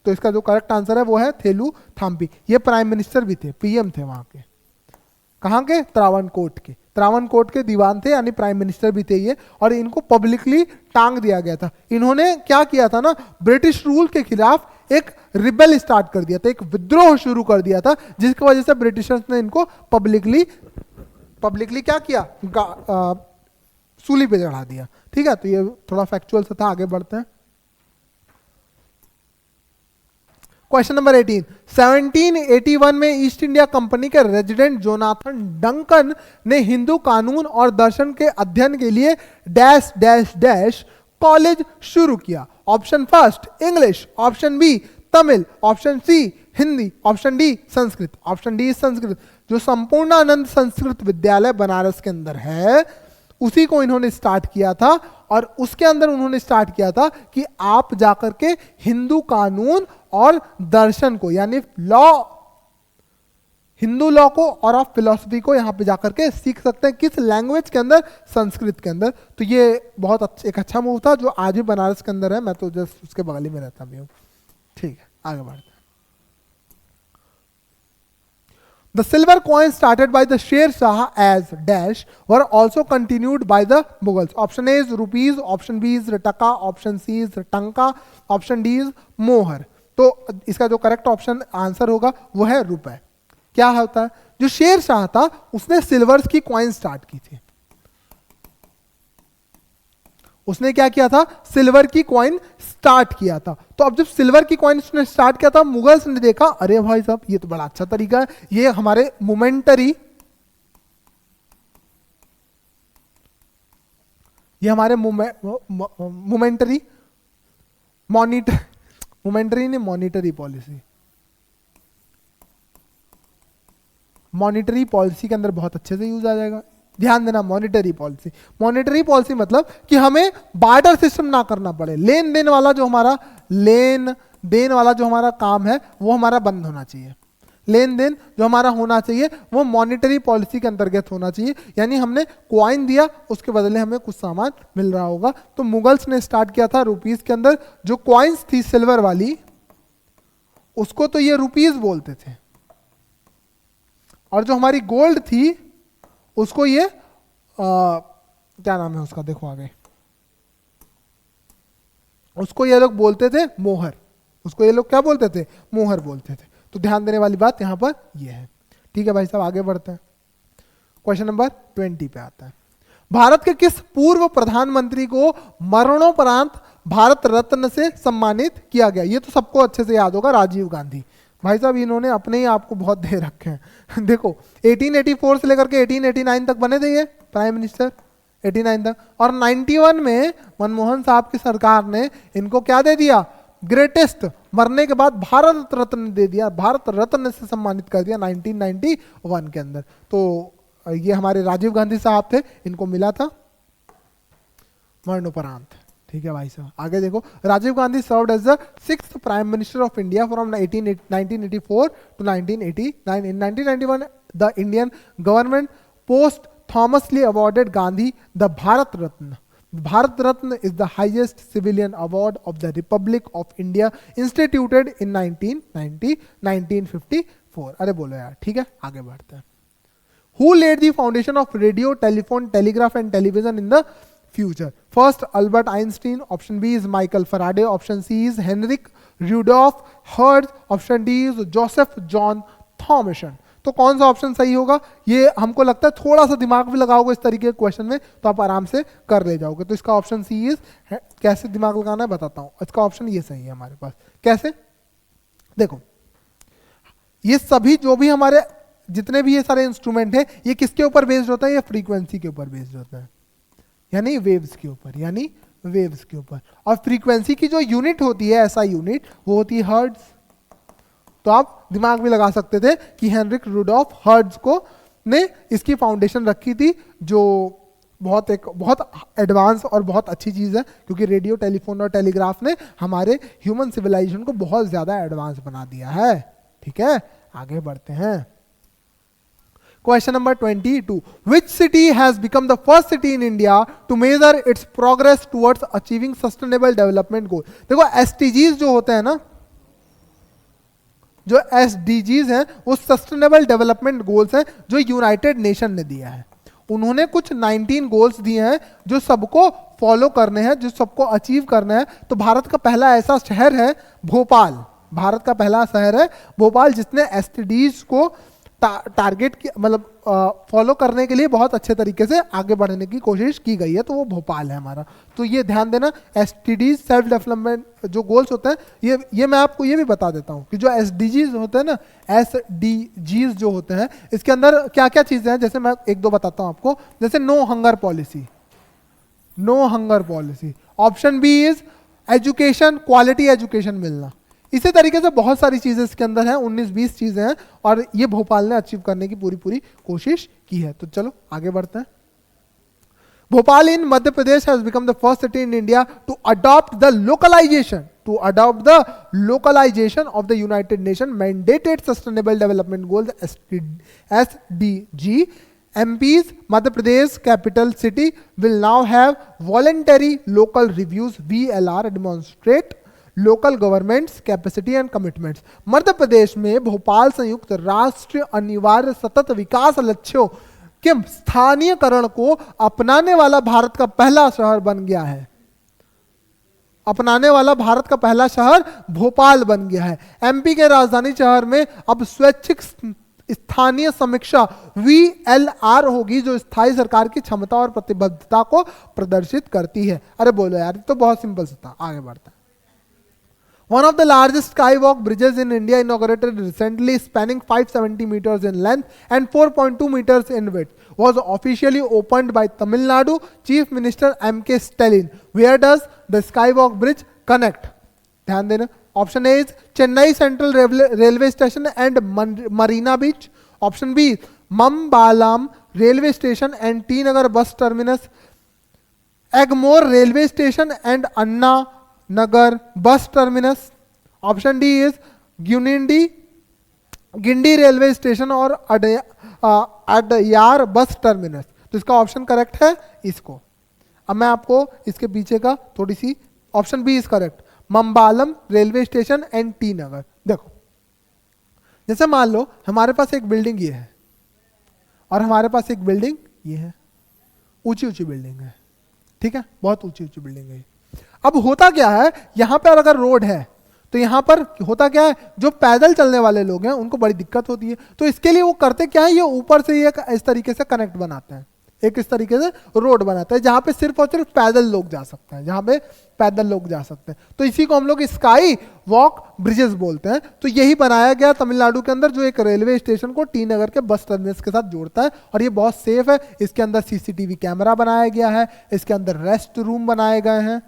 तो इसका जो करेक्ट आंसर है वो है थेलू थाम्पी। ये प्राइम मिनिस्टर भी थे, पीएम थे वहां के। कहां के? त्रावणकोट के। त्रावणकोर के दीवान थे, यानी प्राइम मिनिस्टर भी थे ये, और इनको पब्लिकली टांग दिया गया था। इन्होंने क्या किया था ना, ब्रिटिश रूल के खिलाफ एक रिबेल स्टार्ट कर दिया था, एक विद्रोह शुरू कर दिया था, जिसकी वजह से ब्रिटिशर्स ने इनको पब्लिकली क्या किया, सूली पे चढ़ा दिया। ठीक है, तो ये थोड़ा फैक्चुअल से था, आगे बढ़ते हैं। क्वेश्चन नंबर 18, 1781 में ईस्ट इंडिया कंपनी के रेजिडेंट जोनाथन डंकन ने हिंदू कानून और दर्शन के अध्ययन के लिए डैश डैश डैश कॉलेज शुरू किया। Option first English, option B Tamil, option C Hindi, option D Sanskrit. Option D Sanskrit. जो संपूर्णानंद संस्कृत विद्यालय बनारस के अंदर है, उसी को इन्होंने स्टार्ट किया था, और उसके अंदर उन्होंने स्टार्ट किया था कि आप जाकर के हिंदू कानून और दर्शन को, यानी लॉ, हिंदू लॉ को और आप फिलॉसफी को यहां पे जाकर के सीख सकते हैं। किस लैंग्वेज के अंदर? संस्कृत के अंदर। तो ये बहुत एक अच्छा मूव था, जो आज भी बनारस के अंदर है। मैं तो जस्ट उसके बगल ही में रहता भी हूँ। ठीक है, आगे बढ़ते हैं। The silver coins started by the Sher Shah as dash were also continued by the Mughals. Option A is rupees, option B is taka, option C is tanka, option D is मोहर। तो इसका जो correct option answer होगा वो है रुपए। क्या होता है, जो शेर शाह था उसने सिल्वर्स की कॉइन स्टार्ट की थी। उसने क्या किया था, सिल्वर की कॉइन स्टार्ट किया था। तो अब जब सिल्वर की कॉइन उसने स्टार्ट किया था, मुगल्स ने देखा, अरे भाई साहब ये तो बड़ा अच्छा तरीका है, ये हमारे मोमेंटरी, ये हमारे मोमेंटरी मॉनिटर, मोमेंटरी नहीं मॉनिटरी पॉलिसी, मॉनिटरी पॉलिसी के अंदर बहुत अच्छे से यूज आ जाएगा। ध्यान देना, मॉनिटरी पॉलिसी। मॉनिटरी पॉलिसी मतलब कि हमें बार्टर सिस्टम ना करना पड़े, लेन देन वाला जो हमारा काम है वो हमारा बंद होना चाहिए। लेन देन जो हमारा होना चाहिए वो मॉनिटरी पॉलिसी के अंतर्गत होना चाहिए, यानी हमने क्वाइन दिया, उसके बदले हमें कुछ सामान मिल रहा होगा। तो मुगल्स ने स्टार्ट किया था रुपीस के अंदर। जो क्वाइंस थी सिल्वर वाली, उसको तो ये रुपीस बोलते थे, और जो हमारी गोल्ड थी उसको ये क्या नाम है उसका, देखो आगे, उसको ये लोग बोलते थे मोहर। उसको ये लोग क्या बोलते थे, मोहर बोलते थे। तो ध्यान देने वाली बात यहां पर ये है। ठीक है भाई साहब, आगे बढ़ते हैं। क्वेश्चन नंबर 20 पे आता है। भारत के किस पूर्व प्रधानमंत्री को मरणोपरांत भारत रत्न से सम्मानित किया गया? ये तो सबको अच्छे से याद होगा, राजीव गांधी। भाई साहब इन्होंने अपने ही आपको बहुत दे रखे हैं। देखो 1884 से लेकर के 1889 तक बने थे ये प्राइम मिनिस्टर, 89 तक, और 91 में मनमोहन साहब की सरकार ने इनको क्या दे दिया, ग्रेटेस्ट, मरने के बाद भारत रत्न दे दिया, भारत रत्न से सम्मानित कर दिया 1991 के अंदर। तो ये हमारे राजीव गांधी साहब थे, इनको मिला था मरणोपरांत। ठीक है भाई साहब, आगे देखो। Rajiv Gandhi served as the 6th prime minister of India from 1984 to 1989। In 1991 the Indian government posthumously awarded Gandhi the Bharat Ratna. Bharat Ratna is the highest civilian award of the Republic of India instituted in 1954। अरे बोलो यार, ठीक है आगे बढ़ते हैं। Who laid the foundation of radio, telephone, telegraph and television in the future? First Albert Einstein, option B is Michael Faraday, option C is Henrik Rudolf Hertz, option D is Joseph John Thomson। तो कौन सा option सही होगा? ये हमको लगता है थोड़ा सा दिमाग भी लगाओगे इस तरीके के क्वेश्चन में तो आप आराम से कर ले जाओगे। तो इसका ऑप्शन सी इज, कैसे दिमाग लगाना है बताता हूं। इसका ऑप्शन ये सही है हमारे पास। कैसे? देखो ये सभी जो भी हमारे जितने भी ये सारे इंस्ट्रूमेंट है, ये किसके ऊपर बेस्ड होता है? ये फ्रीक्वेंसी के ऊपर बेस्ड होता है, यानी वेव्स के ऊपर, यानी वेव्स के ऊपर। और फ्रीक्वेंसी की जो यूनिट होती है, ऐसा यूनिट, वो होती है हर्ट्ज। तो आप दिमाग में लगा सकते थे कि हेनरिक रुडोल्फ हर्ट्ज को ने इसकी फाउंडेशन रखी थी, जो बहुत एडवांस और बहुत अच्छी चीज है, क्योंकि रेडियो, टेलीफोन और टेलीग्राफ ने हमारे ह्यूमन सिविलाइजेशन को बहुत ज्यादा एडवांस बना दिया है। ठीक है, आगे बढ़ते हैं। Question number 22. Which city has become the first city in India to measure its progress towards achieving sustainable development goal? देखो SDGs जो होते हैं ना, जो SDGs हैं वो सस्टेनेबल डेवलपमेंट गोल्स हैं जो यूनाइटेड नेशन ने दिया है। उन्होंने कुछ 19 गोल्स दिए हैं जो सबको फॉलो करने हैं, जो सबको अचीव करना है। तो भारत का पहला ऐसा शहर है भोपाल, भारत का पहला शहर है भोपाल जिसने एसटीडीज को टारगेट की मतलब फॉलो करने के लिए बहुत अच्छे तरीके से आगे बढ़ने की कोशिश की गई है, तो वो भोपाल है हमारा। तो ये ध्यान देना, एसटीडीज सेल्फ डेवलपमेंट जो गोल्स होते हैं, ये मैं आपको ये भी बता देता हूँ कि जो एसडीजीज होते हैं ना, एसडीजीज जो होते हैं इसके अंदर क्या क्या चीजें हैं, जैसे मैं एक दो बताता हूँ आपको। जैसे no hunger policy, no hunger policy. Option B is education, quality education मिलना। इसी तरीके से बहुत सारी चीजें इसके अंदर हैं, 19-20 चीजें हैं, और ये भोपाल ने अचीव करने की पूरी पूरी कोशिश की है। तो चलो आगे बढ़ते हैं। Bhopal in Madhya Pradesh has become the first city in India to adopt the localization of the United Nations mandated Sustainable Development Goals SDG. MP's Madhya Pradesh capital city will now have voluntary local reviews VLR demonstrate local governments capacity and commitments. Madhya Pradesh में भोपाल संयुक्त राष्ट्र अनिवार्य सतत विकास लक्ष्यों के स्थानीयकरण को अपनाने वाला भारत का पहला शहर बन गया है। अपनाने वाला भारत का पहला शहर भोपाल बन गया है। एमपी के राजधानी शहर में अब स्वैच्छिक स्थानीय समीक्षा VLR होगी जो स्थायी सरकार की क्षमता और प्रतिबद्धता को प्रदर्शित करती है। अरे बोलो यार, तो बहुत सिंपल सा था। आगे बढ़ता है। One of the largest skywalk bridges in India inaugurated recently, spanning 570 meters in length and 4.2 meters in width, was officially opened by Tamil Nadu Chief Minister M.K. Stalin. Where does the skywalk bridge connect? ध्यान देना। Option A is Chennai Central Railway Station and Marina Beach. Option B is Mambalam Railway Station and T Nagar Bus Terminus, Egmore Railway Station and Anna Nagar bus terminus. Option D is Guindy railway station और Adyar bus terminus. तो इसका option correct है इसको। अब मैं आपको इसके पीछे का थोड़ी सी, option B is correct, Mambalam railway station and T Nagar. देखो, जैसे मान लो हमारे पास एक बिल्डिंग ये है और हमारे पास एक बिल्डिंग ये है, ऊंची ऊंची बिल्डिंग है, ठीक है, बहुत ऊंची ऊंची बिल्डिंग है। अब होता क्या है, यहां पर अगर रोड है तो यहां पर होता क्या है, जो पैदल चलने वाले लोग हैं उनको बड़ी दिक्कत होती है। तो इसके लिए वो करते क्या है, ये ऊपर से ये इस तरीके से कनेक्ट बनाते हैं, एक इस तरीके से रोड बनाते हैं जहां पे सिर्फ और सिर्फ पैदल लोग जा सकते हैं, जहां पे पैदल लोग जा सकते हैं। तो इसी को हम लोग स्काई वॉक ब्रिजेस बोलते हैं। तो यही बनाया गया तमिलनाडु के अंदर, जो एक रेलवे स्टेशन को टी नगर के बस टर्मिनस के साथ जोड़ता है, और ये बहुत सेफ है। इसके अंदर सीसीटीवी कैमरा बनाया गया है, इसके अंदर रेस्ट रूम बनाए गए हैं,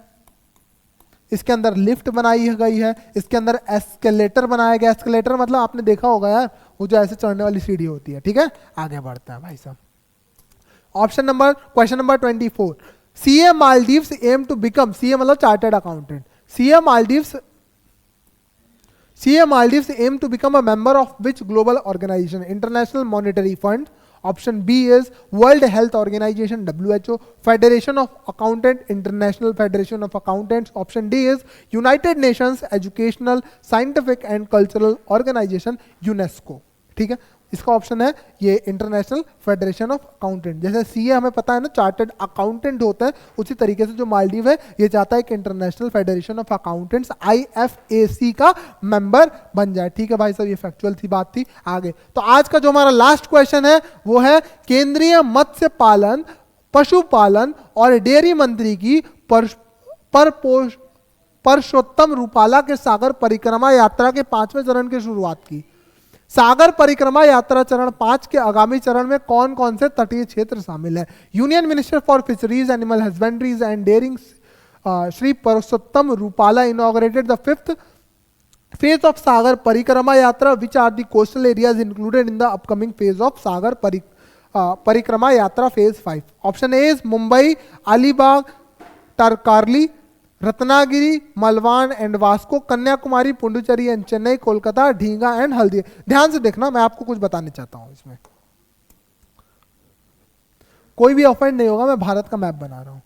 इसके अंदर लिफ्ट बनाई गई है, इसके अंदर एस्केलेटर बनाया गया। एस्केलेटर मतलब आपने देखा होगा यार, वो जो ऐसे चढ़ने वाली सीढ़ी होती है, ठीक है। आगे बढ़ता है भाई साहब। Question number 24। CA Maldives aims to become, CA मतलब chartered accountant, CA Maldives aims to become a member of which global organisation? International monetary fund. Option B is World Health Organization WHO, Federation of Accountants, International Federation of Accountants. Option D is United Nations Educational, Scientific and Cultural Organization UNESCO. ठीक है, इसका option है ये international federation of accountant. जैसे CA हमें पता है ना चार्टर्ड अकाउंटेंट होता है, उसी तरीके से जो मालदीव है ये चाहता है कि international federation of accountants IFAC का मेंबर बन जाए। ठीक है भाई साहब, ये फैक्चुअल सी बात थी। आगे तो आज का जो हमारा लास्ट क्वेश्चन है वो है केंद्रीय मत्स्य पालन, पशुपालन और डेयरी मंत्री की परषोत्तम रूपाला के सागर परिक्रमा यात्रा के 5वें चरण की शुरुआत की। सागर परिक्रमा यात्रा चरण 5 के आगामी चरण में कौन कौन से तटीय क्षेत्र शामिल है? Union minister for fisheries, animal husbandries and dairying Shri Parshottam Rupala inaugurated the 5th phase of Sagar Parikrama Yatra, which are the coastal areas included in the upcoming phase of Sagar Parikrama Yatra phase 5? Option A is Mumbai, Alibag, Tarkarli, Ratnagiri, Malvan and Vasco, Kanyakumari, Puducherry and Chennai, Kolkata, ढींगा एंड हल्दिया। ध्यान से देखना, मैं आपको कुछ बताने चाहता हूं। इसमें कोई भी ऑफेंड नहीं होगा, मैं भारत का मैप बना रहा हूं,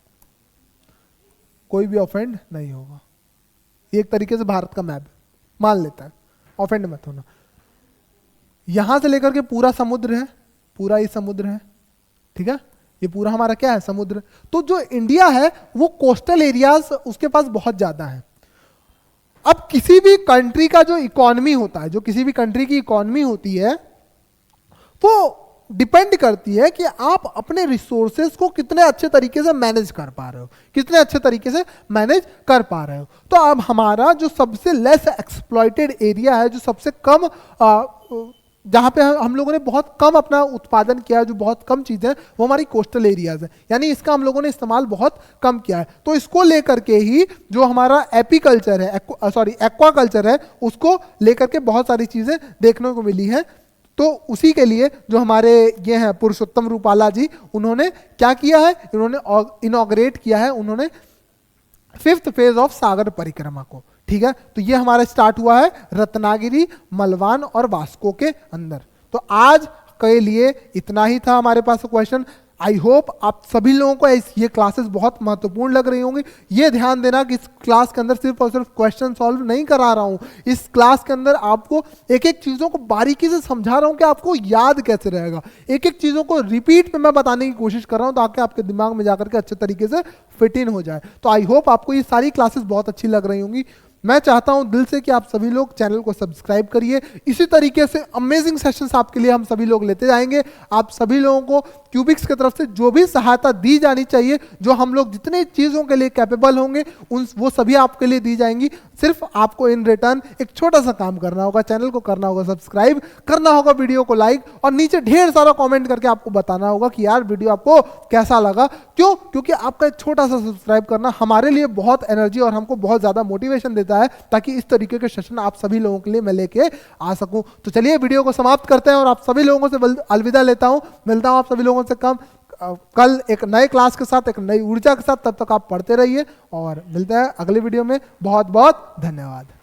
कोई भी ऑफेंड नहीं होगा। एक तरीके से भारत का मैप मान लेता है, ऑफेंड मत होना। यहां से लेकर के पूरा समुद्र है, पूरा ही समुद्र है, ठीक है। ये पूरा हमारा क्या है, समुद्र। तो जो इंडिया है वो कोस्टल एरियाज उसके पास बहुत ज्यादा है। अब किसी भी कंट्री का जो इकोनॉमी होता है, जो किसी भी कंट्री की इकोनॉमी होती है, वो डिपेंड करती है कि आप अपने रिसोर्सेज को कितने अच्छे तरीके से मैनेज कर पा रहे हो, कितने अच्छे तरीके से मैनेज कर पा रहे हो। तो अब हमारा जो सबसे लेस एक्सप्लॉइटेड एरिया है, जो सबसे कम जहां पे हम लोगों ने बहुत कम अपना उत्पादन किया है, जो बहुत कम चीजें हैं, वो हमारी कोस्टल एरियाज है, यानी इसका हम लोगों ने इस्तेमाल बहुत कम किया है। तो इसको लेकर के ही जो हमारा एपीकल्चर है, एक्वाकल्चर है, उसको लेकर के बहुत सारी चीजें देखने को मिली है। तो उसी के लिए जो हमारे ये हैं पुरुषोत्तम रूपाला जी, उन्होंने क्या किया है, इन्होंने इनॉग्रेट किया है, उन्होंने 5th फेज ऑफ सागर परिक्रमा को। ठीक है, तो ये हमारा स्टार्ट हुआ है रत्नागिरी, मलवान और वास्को के अंदर। तो आज के लिए इतना ही था हमारे पास क्वेश्चन। आई होप आप सभी लोगों को ये क्लासेस बहुत महत्वपूर्ण लग रही होंगी। ये ध्यान देना कि इस क्लास के अंदर सिर्फ और सिर्फ क्वेश्चन सॉल्व नहीं करा रहा हूँ, इस क्लास के अंदर आपको एक एक चीज़ों को बारीकी से समझा रहा हूँ कि आपको याद कैसे रहेगा। एक एक चीज़ों को रिपीट में मैं बताने की कोशिश कर रहा हूँ ताकि आपके दिमाग में जाकर के अच्छे तरीके से फिट इन हो जाए। तो आई होप आपको ये सारी क्लासेस बहुत अच्छी लग रही होंगी। मैं चाहता हूं दिल से कि आप सभी लोग चैनल को सब्सक्राइब करिए। इसी तरीके से अमेजिंग सेशंस आपके लिए हम सभी लोग लेते जाएंगे। आप सभी लोगों को क्यूबिक्स की तरफ से जो भी सहायता दी जानी चाहिए, जो हम लोग जितने चीज़ों के लिए कैपेबल होंगे, वो सभी आपके लिए दी जाएंगी। सिर्फ आपको इन रिटर्न एक छोटा सा काम करना होगा, चैनल को करना होगा सब्सक्राइब, करना होगा वीडियो को लाइक, और नीचे ढेर सारा कॉमेंट करके आपको बताना होगा कि यार वीडियो आपको कैसा लगा। क्यों? क्योंकि आपका एक छोटा सा सब्सक्राइब करना हमारे लिए बहुत एनर्जी और हमको बहुत ज़्यादा मोटिवेशन देता है, ताकि इस तरीके के सेशन आप सभी लोगों के लिए मैं लेके आ सकूं। तो चलिए वीडियो को समाप्त करते हैं और आप सभी लोगों से अलविदा लेता हूं। मिलता हूं आप सभी लोगों से कल एक नए क्लास के साथ, एक नई ऊर्जा के साथ। तब तक आप पढ़ते रहिए और मिलते हैं अगले वीडियो में। बहुत बहुत धन्यवाद।